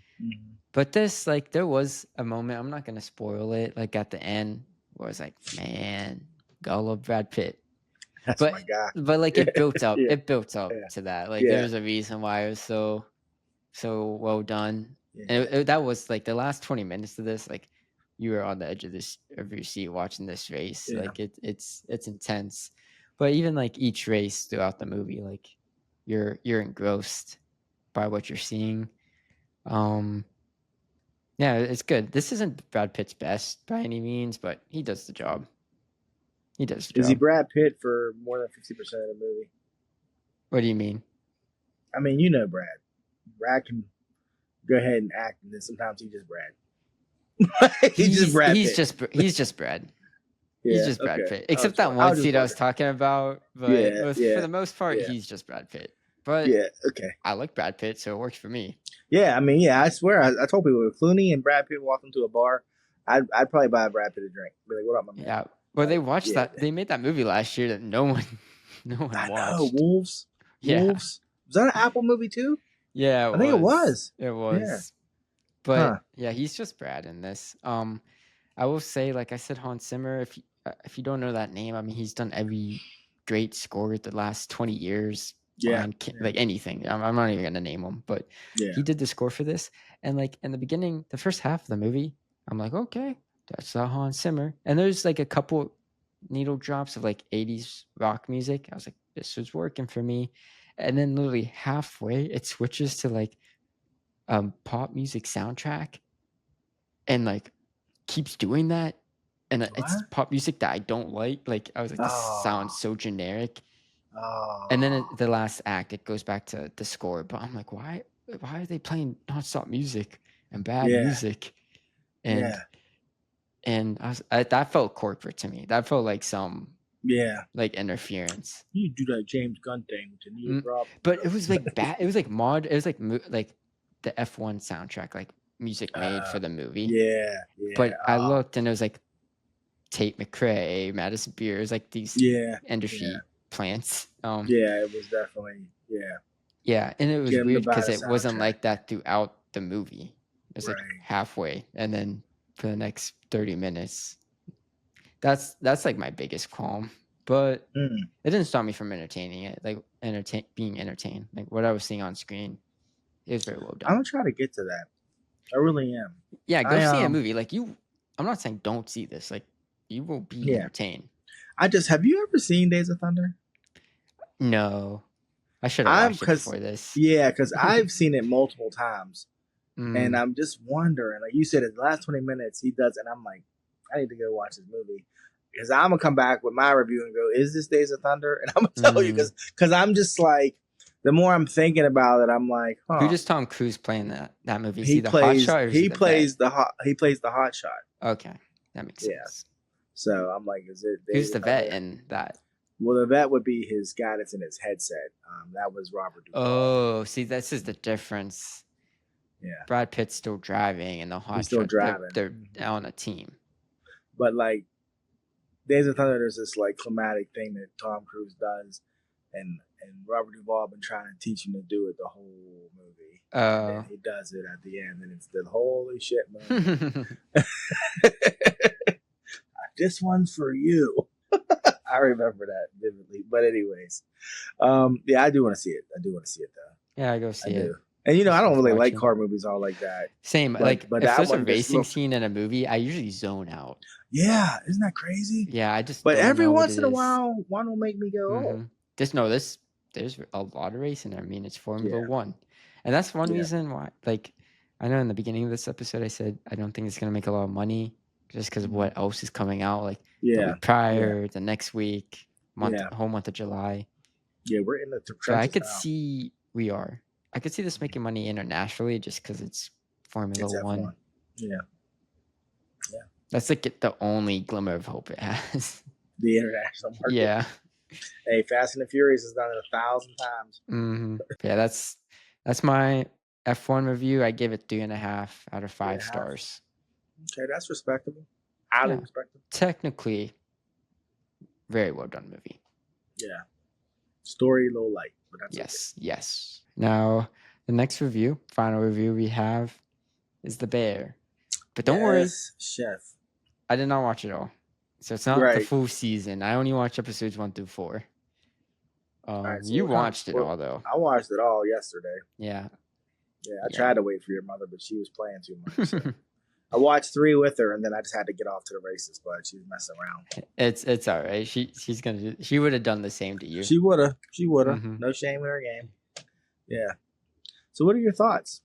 But this, like, there was a moment. I'm not gonna spoil it. Like at the end, where I was like, man, gotta love Brad Pitt. That's but my guy. but like it built up. Yeah. It built up Yeah. to that. Like Yeah. there's a reason why it was so well done. Yeah. And that was like the last 20 minutes of this. Like you were on the edge of your seat watching this race. Yeah. Like it's intense. But even like each race throughout the movie, like you're engrossed by what you're seeing. Yeah, it's good. This isn't Brad Pitt's best by any means, but he does the job. He does the job. Is he Brad Pitt for more than 50% of the movie? What do you mean? I mean, you know Brad. Brad can go ahead and act, and then sometimes he's just Brad. he's just Brad. He's Pitt. He's just Brad. Yeah, He's just Brad okay. Pitt. Except that one scene I was talking about. But Yeah, for the most part, he's just Brad Pitt. But yeah, okay. I like Brad Pitt, so it works for me. Yeah, I mean, yeah, I swear, I told people if Clooney and Brad Pitt walked into a bar, I'd probably buy Brad Pitt a drink. Be like, "What up, my man?" Yeah. Well, they watched that. They made that movie last year that no one watched. I know, Wolves. Yeah. Wolves. Was that an Apple movie too? Yeah, I think it was. It was. Yeah. But yeah, he's just Brad in this. I will say, like I said, Hans Zimmer. If you don't know that name, I mean, he's done every great score the last 20 years. Yeah. Like anything. I'm not even gonna name them, but he did the score for this. And like in the beginning, the first half of the movie, I'm like, okay, that's Hans Zimmer. And there's like a couple needle drops of like 80s rock music. I was like, this was working for me. And then literally halfway, it switches to like pop music soundtrack, and like keeps doing that. And it's pop music that I don't like. Like I was like, this sounds so generic. And then the last act, it goes back to the score. But I'm like, why are they playing nonstop music and bad music? And that felt corporate to me. That felt like some like interference. You do that James Gunn thing with the needle drop. But it was like bad. It was like It was like the F1 soundtrack, like music made for the movie. Yeah. But I looked and it was like Tate McRae, Madison Beer. It was like these industry plants. It was definitely Yeah, and it was weird because it wasn't like that throughout the movie. It was like halfway, and then for the next 30 minutes. That's like my biggest qualm. But it didn't stop me from entertaining it, like being entertained. Like what I was seeing on screen, it was very well done. I'm gonna try to get to that. I really am. Yeah, go see a movie. Like I'm not saying don't see this. Like you will be entertained. Have you ever seen Days of Thunder? No, I should have watched it before this. Yeah, because I've seen it multiple times, and I'm just wondering. Like you said, in the last 20 minutes, he does, and I'm like, I need to go watch this movie because I'm gonna come back with my review and go, "Is this Days of Thunder?" And I'm gonna tell you because I'm just like, the more I'm thinking about it, I'm like, huh. Who does Tom Cruise play in that movie? He plays the hot shot. Okay, that makes sense. So I'm like, is it? Who's the vet in that? Well, the vet would be his guy that's in his headset. That was Robert Duvall. Oh, see, this is the difference. Yeah, Brad Pitt's still driving, and the hot still driving. They're on a team. But like Days of Thunder, there's this like climatic thing that Tom Cruise does, and Robert Duvall been trying to teach him to do it the whole movie. And he does it at the end, and it's the holy shit moment. This one's for you. I remember that vividly. But anyways, I do want to see it. I do want to see it though. Yeah, I go see it. And I don't really like car movies all like that. Same. But if there's a racing scene in a movie, I usually zone out. Yeah, isn't that crazy? Yeah, I just. But every once in a while, one will make me go, oh. There's a lot of racing. I mean, it's Formula One, and that's one reason why. Like, I know in the beginning of this episode, I said I don't think it's gonna make a lot of money just because of what else is coming out. Like the week prior, the next week, whole month of July. Yeah, we're in the trenches. So I could see I could see this making money internationally just because it's Formula One. Yeah. That's like the only glimmer of hope it has. The international market. Yeah. Hey, Fast and the Furious has done it 1,000 times. Yeah, that's my F1 review. I give it 3.5 out of 5 stars. Okay, that's respectable. Highly respectable. Technically, very well done movie. Yeah. Story a little light, but that's yes. Now, the next final review we have is The Bear. But don't worry, Chef. I did not watch it all. So it's not the full season. I only watched episodes 1 through 4. All right, so You watched it all though. I watched it all yesterday. Yeah. Yeah, I tried to wait for your mother, but she was playing too much. So. I watched 3 with her, and then I just had to get off to the races, but she was messing around. It's all right. She would have done the same to you. She would have. Mm-hmm. No shame in her game. Yeah. So what are your thoughts?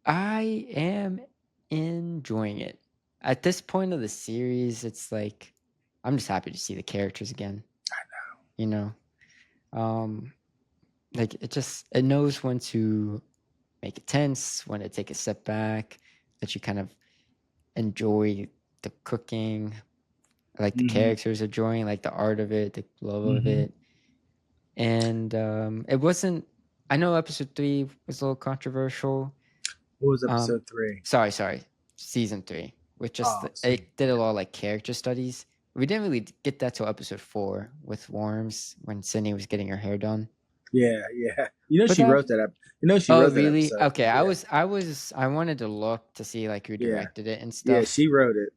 I am enjoying it. At this point of the series, it's like I'm just happy to see the characters again. I know. Like it knows when to make it tense, when to take a step back, that you kind of enjoy the cooking, like the characters enjoying, like the art of it, the love of it. And it wasn't, I know episode 3 was a little controversial. What was episode 3? Sorry. Season 3. With just, it did a lot of like character studies. We didn't really get that till episode 4 with Worms when Sydney was getting her hair done. Yeah. You know, she wrote that up. You know, she wrote really? that episode. Okay, yeah. I wanted to look to see like who directed it and stuff. Yeah, she wrote it.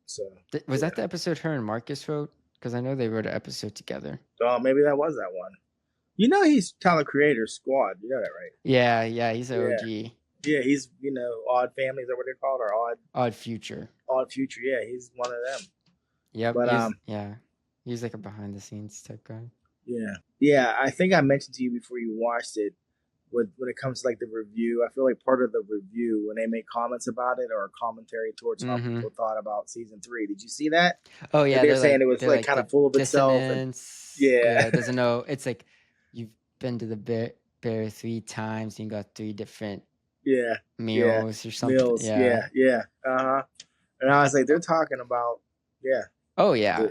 So was that the episode her and Marcus wrote? Because I know they wrote an episode together. Oh, maybe that was that one. You know, he's Tyler Creator's squad. You know that, right? Yeah, he's an OG. Yeah, he's Odd Family, is that what they're called, or Odd Future. Odd Future. Yeah, he's one of them. Yeah, but he's like a behind the scenes type guy. Yeah. I think I mentioned to you before you watched it. When it comes to like the review, I feel like part of the review when they make comments about it or a commentary towards how people thought about season 3. Did you see that? Oh yeah, they're saying it was like kind of full of itself. And, it doesn't know. It's like you've been to the bear 3 times and you got 3 different meals or something. Yeah. And I was like, they're talking about Oh yeah,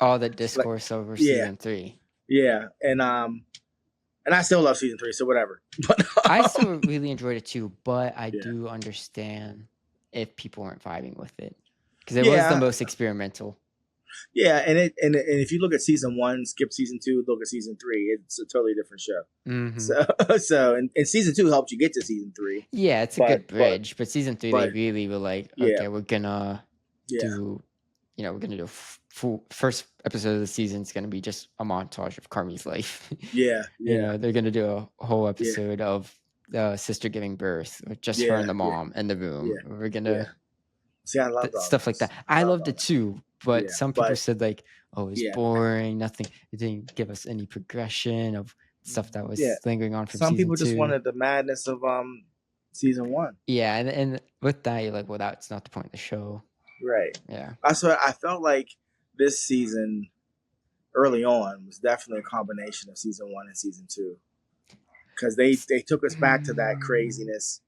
all the discourse like, over season 3. Yeah, and I still love season 3, so whatever. But I still really enjoyed it too, but I do understand if people weren't vibing with it because it was the most experimental. Yeah, and if you look at season 1, skip season 2, look at season 3, it's a totally different show. So and season 2 helped you get to season 3. Yeah, it's a good bridge, but season 3 they really were like, okay, we're gonna do. We're going to do full first episode of the season is going to be just a montage of Carmi's life. Yeah. They're going to do a whole episode of the sister giving birth, with just her and the mom in the room. Yeah. We're going to see, I love stuff like that. I loved it too, but some people said like, oh, it's boring. Nothing. It didn't give us any progression of stuff that was lingering on from some season people 2. Just wanted the madness of season 1. Yeah, and with that, you're like, well, that's not the point of the show. Right. Yeah. So I felt like this season, early on, was definitely a combination of season 1 and season 2, because they took us back to that craziness.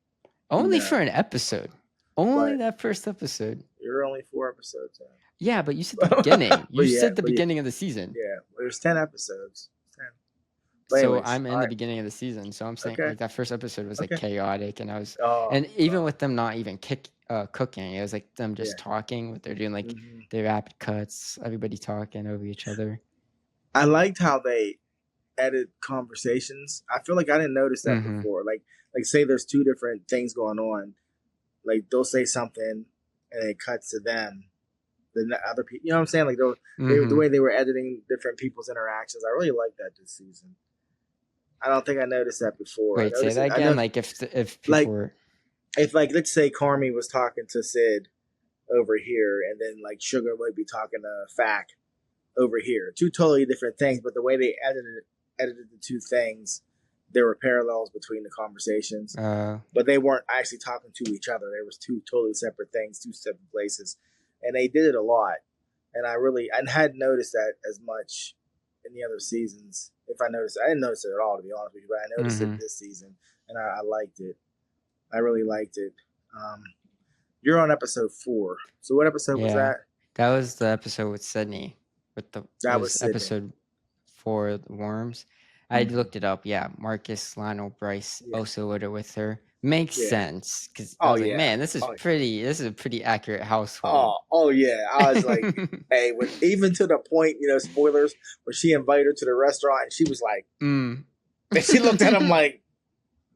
Only for an episode. Only that first episode. You're only 4 episodes. Yeah, but you said the beginning. You said the beginning of the season. Yeah, there's 10 episodes. 10. So anyways, I'm in the beginning of the season, so I'm saying like that first episode was like chaotic, and I was, and even with them not even cooking, it was like them just talking. What they're doing, like their rapid cuts, everybody talking over each other. I liked how they edit conversations. I feel like I didn't notice that before. Like say there's 2 different things going on, like they'll say something and it cuts to them. The other people, you know what I'm saying? Like the way they were editing different people's interactions, I really liked that this season. I don't think I noticed that before. Wait, say that again. Like if people were... if like let's say Carmi was talking to Sid over here, and then like Sugar would be talking to Fac over here. 2 totally different things, but the way they edited the 2 things, there were parallels between the conversations, but they weren't actually talking to each other. There was 2 totally separate things, 2 separate places, and they did it a lot. And I hadn't noticed that as much in the other seasons. If I noticed, I didn't notice it at all, to be honest with you, but I noticed it this season, and I liked it. I really liked it. You're on episode 4. So what episode was that? That was the episode with Sydney. That was episode 4, the Worms. I looked it up. Yeah, Marcus, Lionel, Bryce also were with her. Makes sense, because I was like, man, this is This is a pretty accurate household. Oh yeah. I was like, hey, even to the point, spoilers, when she invited her to the restaurant, and she was like, and she looked at him like,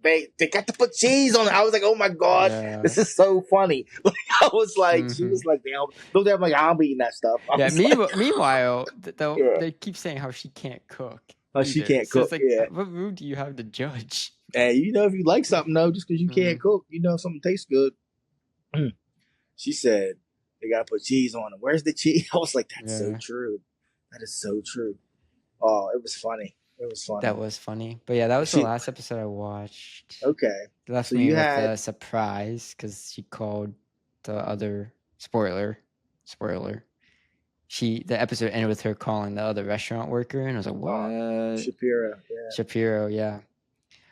they got to put cheese on it. I was like, oh my god, this is so funny. Like, I was like, she was like, I'm like, I'm eating that stuff. Yeah. Meanwhile, Yeah. they keep saying how she can't cook. Oh, she either. can't So cook. it's like, Yeah. what room do you have to judge? And if you like something though, just because you can't cook, something tastes good. She said they gotta put cheese on it. Where's the cheese? I was like, that's so true. That is so true. Oh, it was funny. It was funny. That was funny. But yeah, that was the last episode I watched. Okay. It left me with a surprise because she called the other spoiler. The episode ended with her calling the other restaurant worker, and I was like, what? Shapiro, yeah.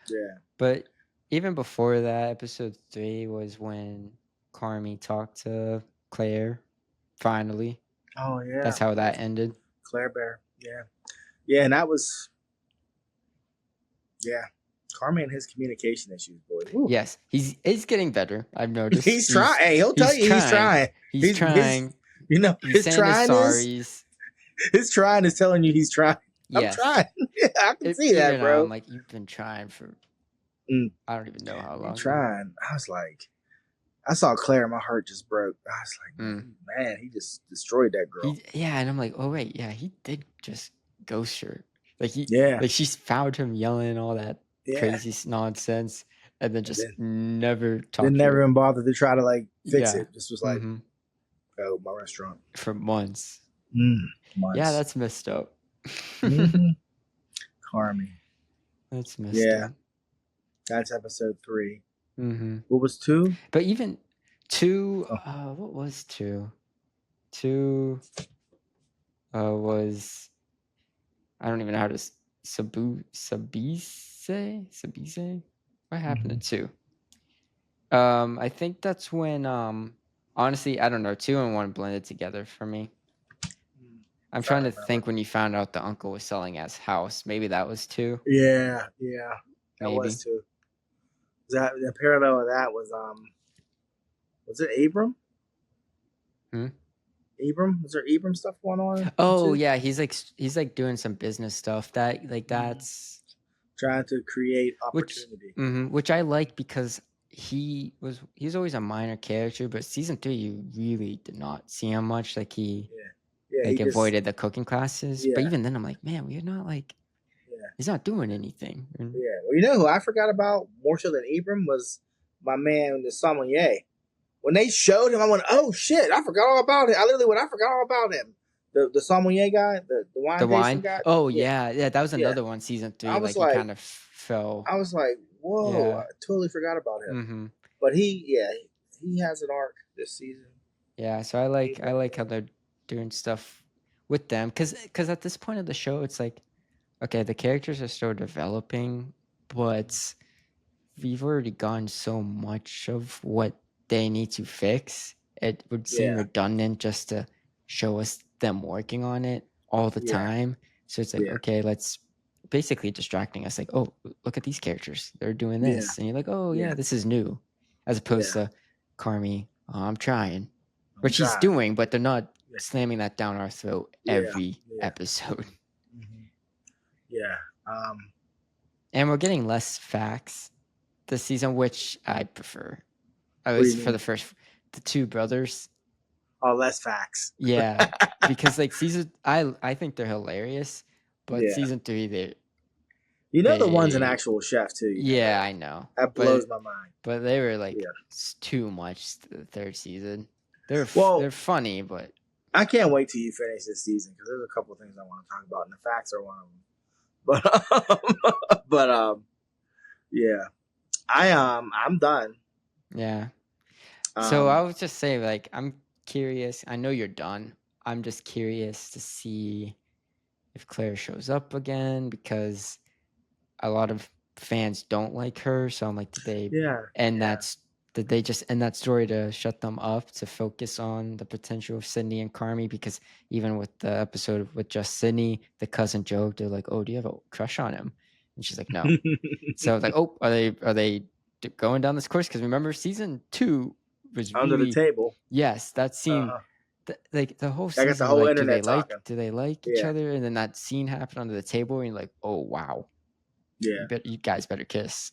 Yeah. But even before that, episode 3 was when Carmi talked to Claire, finally. Oh, yeah. That's how that ended. Claire Bear, yeah. Yeah, and that was... Yeah. Carmi and his communication issues, boy. Ooh. Yes, he's getting better. I've noticed. He's trying. Hey, he'll tell you he's trying. He's trying. His trying is... His trying is telling you he's trying. Yes. I'm trying. I can see that, bro. I'm like, you've been trying for... I don't even know how long. I'm trying. I was like... I saw Claire, my heart just broke. I was like, man, he just destroyed that girl. And I'm like, oh wait, yeah, he did just ghost her. Like she found him yelling all that crazy nonsense, and then just never talked. Then never even bothered to try to like fix it. Just was like, oh, my restaurant for months. Months. Yeah, that's messed up. Carmi. That's messed up. That's episode 3. What was 2? But even 2, what was 2? 2 was, I don't even know how to Sabise. What happened to 2? I think that's when honestly, I don't know, 2 and 1 blended together for me. I'm trying to think when you found out the uncle was selling his house. Maybe that was 2. Yeah, that was 2. That the parallel of that was it Abram? Abram? Was there Abram stuff going on? Oh yeah, he's like doing some business stuff that like that's trying to create opportunity. Which I like because he's always a minor character, but season 3 you really did not see him much. Like he avoided the cooking classes. But even then I'm like, man, we're not like he's not doing anything. Yeah. Well, you know who I forgot about more so than Abram was my man, the sommelier. When they showed him, I went, oh, shit, I forgot all about him. I forgot all about him. The sommelier guy, the wine tasting guy. Oh, yeah. That was another one, season 3. I was like, he kind of fell. I was like, whoa, I totally forgot about him. But he has an arc this season. Yeah, so I like how they're doing stuff with them. Because at this point of the show, it's like, okay, the characters are still developing, but we've already gotten so much of what they need to fix. It would seem redundant just to show us them working on it all the time. So it's like, okay, let's basically distracting us. Like, oh, look at these characters. They're doing this. And you're like, oh, yeah, this is new. As opposed to Carmi, I'm trying. Which she's doing, but they're not slamming that down our throat every episode. Yeah. And we're getting less facts this season, which I prefer. At least for the 2 brothers. Oh, less facts. Yeah. Because like I think they're hilarious, but season 3 the one's an actual chef too. Yeah, I know. That blows my mind. But they were like too much the 3rd season. They're funny, but I can't wait till you finish this season because there's a couple of things I want to talk about, and the facts are one of them. But I'm done. Yeah. So I would just say, like, I'm curious. I know you're done. I'm just curious to see if Claire shows up again because a lot of fans don't like her. So I'm like, did they just end that story to shut them up to focus on the potential of Sydney and Carmi? Because even with the episode with just Sydney, the cousin joked, they're like, oh, do you have a crush on him? And she's like, no. So I was like, oh, are they going down this course? Because remember, season 2 was under the table. Yes, that scene. Like the whole season, I guess the whole internet do they like each other? And then that scene happened under the table, and you're like, oh wow, you guys better kiss.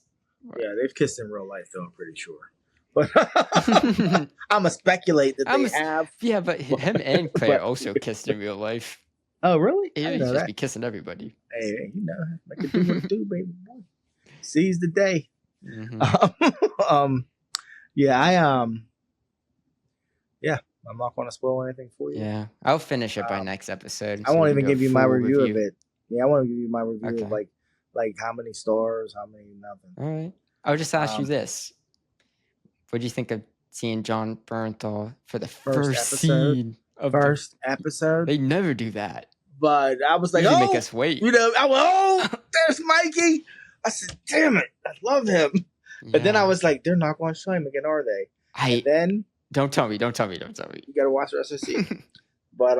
Yeah, they've kissed in real life, though, I'm pretty sure. But I'm going to speculate that they have. Yeah, but him and Claire but- also kissed in real life. Oh, really? I He'd didn't know just that. be kissing everybody. Hey, you know, make it do what it do, baby boy. Seize the day. Yeah, yeah, I'm not going to spoil anything for you. Yeah, I'll finish it by next episode. I so won't we can even do a give you my full review of it. Yeah, I want to give you my review of Okay. like how many stars, how many nothing. All right. I'll just ask you this: what do you think of seeing John Bernthal for the first scene of first episode? They never do that. But I was like, Usually oh, make us wait. You know, I went, oh, there's Mikey. I said, damn it, I love him. Yeah. But then I was like, they're not going to show him again, are they? And then don't tell me. You got to watch the rest of the season. But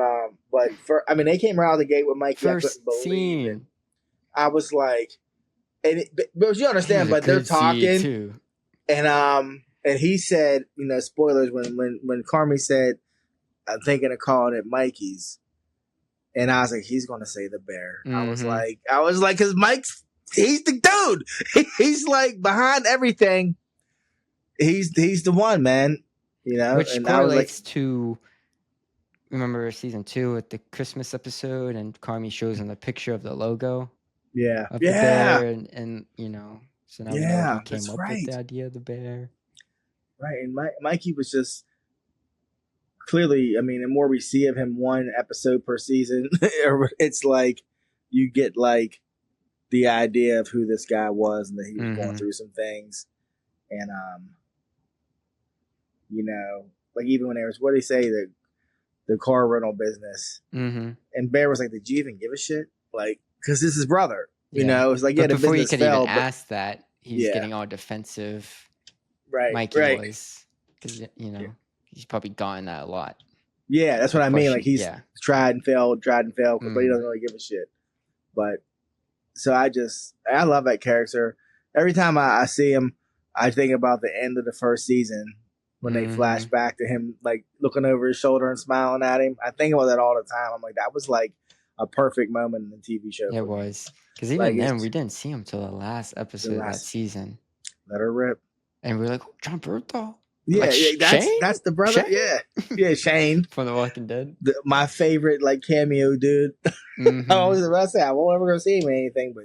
they came right out of the gate with Mikey. First I couldn't believe it. scene. I was like, but you understand, but they're talking too. And he said, you know, spoilers when Carmi said, I'm thinking of calling it Mikey's. And I was like, he's going to say the bear. Mm-hmm. I was like, cause he's the dude. He's like behind everything. He's the one, man. You know, which and correlates to, remember season 2 with the Christmas episode and Carmi shows him the picture of the logo. Yeah. Of the bear and you know, so now we know he came up right. with the idea of the bear. Right. And Mikey was just clearly, I mean, the more we see of him one episode per season, it's like you get like the idea of who this guy was and that he was going through some things. And, you know, like even when there was, what did he say, the car rental business. Mm-hmm. And Bear was like, did you even give a shit? Like, because this is his brother. You know, it's like, but the before business you could fell, even ask that, he's getting all defensive. Right. Mikey was. Because, you know, he's probably gotten that a lot. Yeah, that's what I mean. Like he's tried and failed, but he doesn't really give a shit. But so I love that character. Every time I see him, I think about the end of the first season when they flash back to him, like looking over his shoulder and smiling at him. I think about that all the time. I'm like, that was like a perfect moment in the TV show. It was. Because even then, we didn't see him till the last episode of that season. Let her rip. And we're like, oh, John Bernthal. Yeah, like, that's the brother. Shane? Yeah, Shane from The Walking Dead. My favorite like cameo dude. I always about to say I won't ever go see him in anything, but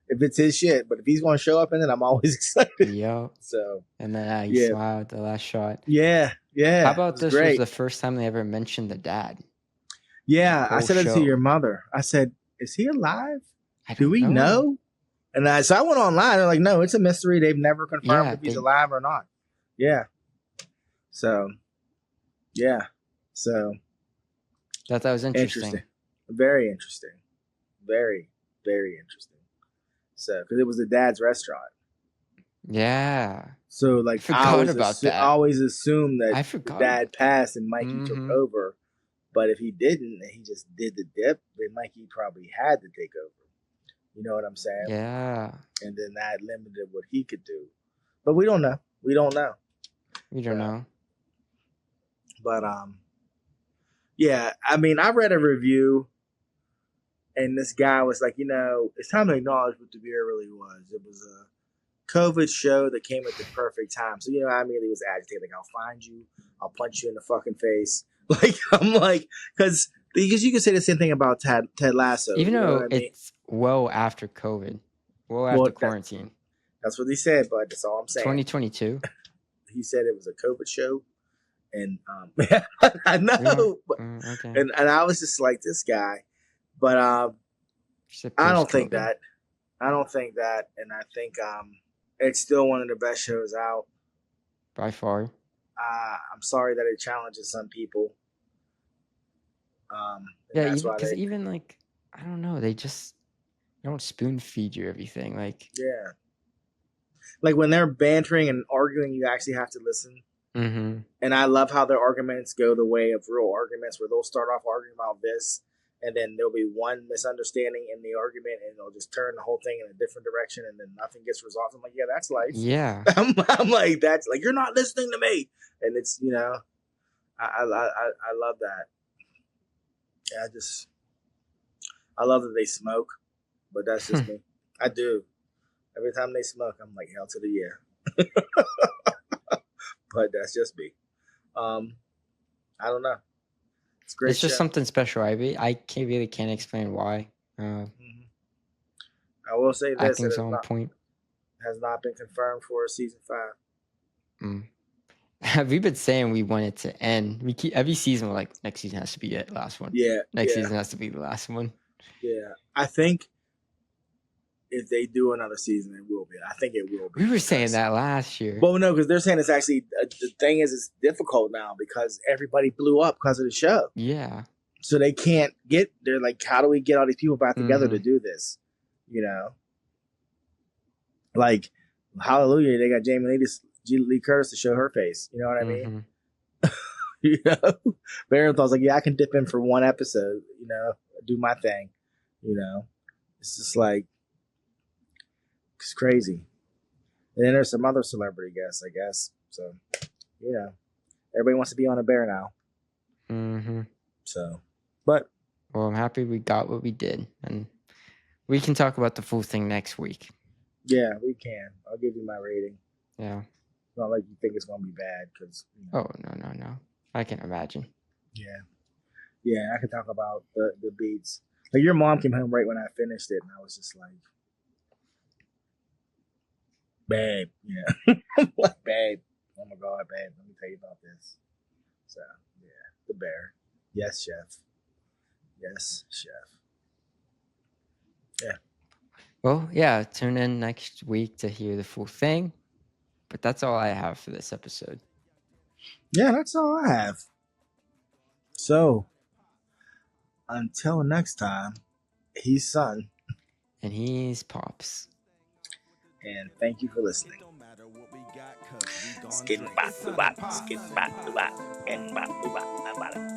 if it's his shit, but if he's going to show up in it, I'm always excited. Yeah. So and then he smiled at the last shot. Yeah. How about this was the first time they ever mentioned the dad? Yeah, I said it to your mother. I said, "Is he alive? Do we know?" And so I went online. They're like, "No, it's a mystery. They've never confirmed if he's alive or not." Yeah. So, that was interesting. Very interesting. Very, very interesting. So, because it was the dad's restaurant. Yeah. So, like, I always assumed that the dad passed and Mikey took over. But if he didn't and he just did the dip, then Mikey probably had to take over. You know what I'm saying? Yeah. And then that limited what he could do. But we don't know. We don't know. But yeah, I mean, I read a review, and this guy was like, you know, it's time to acknowledge what the beer really was. It was a COVID show that came at the perfect time. So, you know, I immediately was agitated. Like, I'll find you, I'll punch you in the fucking face. Like, I'm like, because you can say the same thing about Ted Lasso. Even though it's well after COVID, after quarantine. That's what he said, but that's all I'm saying. 2022. He said it was a COVID show. And I know, and I was just like this guy, but I don't think that. And I think it's still one of the best shows out by far. I'm sorry that it challenges some people. Because even like I don't know, they don't spoon feed you everything. Like like when they're bantering and arguing, you actually have to listen. Mm-hmm. And I love how their arguments go the way of real arguments, where they'll start off arguing about this, and then there'll be one misunderstanding in the argument, and they'll just turn the whole thing in a different direction, and then nothing gets resolved. I'm like, yeah, that's life. Yeah, I'm like, that's like you're not listening to me, and it's I love that. I love that they smoke, but that's just me. I do. Every time they smoke, I'm like, hell to the yeah. But that's just me. I don't know. It's a great It's just show. something special. I can't explain why. I will say this: Acting's on point. Has not been confirmed for season 5. We've been saying we want it to end. We keep every season. We're like, next season has to be it. Last one. Yeah. Next season has to be the last one. Yeah, I think if they do another season, it will be. I think it will be. We were saying that last year. Well, no, because they're saying it's actually the thing is it's difficult now because everybody blew up because of the show. Yeah. So they can't get. They're like, how do we get all these people back together to do this? You know, like Hallelujah, they got Jamie Lee Curtis to show her face. You know what I mean? You know, Barenthal's like, yeah, I can dip in for one episode. You know, do my thing. You know, it's just like it's crazy. And then there's some other celebrity guests, I guess. So, you know, everybody wants to be on a bear now. So, but well, I'm happy we got what we did, and we can talk about the full thing next week. Yeah, we can. I'll give you my rating. Yeah. It's not like you think it's gonna be bad, because. You know. Oh no! I can imagine. Yeah. I can talk about the beats. Like your mom came home right when I finished it, and I was just like, babe, like, babe, oh my God, babe, let me tell you about this. So, yeah, the bear. Yes, chef. Yeah. Well, yeah, tune in next week to hear the full thing. But that's all I have for this episode. Yeah, that's all I have. So, until next time, he's Son. And he's Pops. And thank you for listening. Skin bop, bop, skin bop, bop, and bop, bop, bop.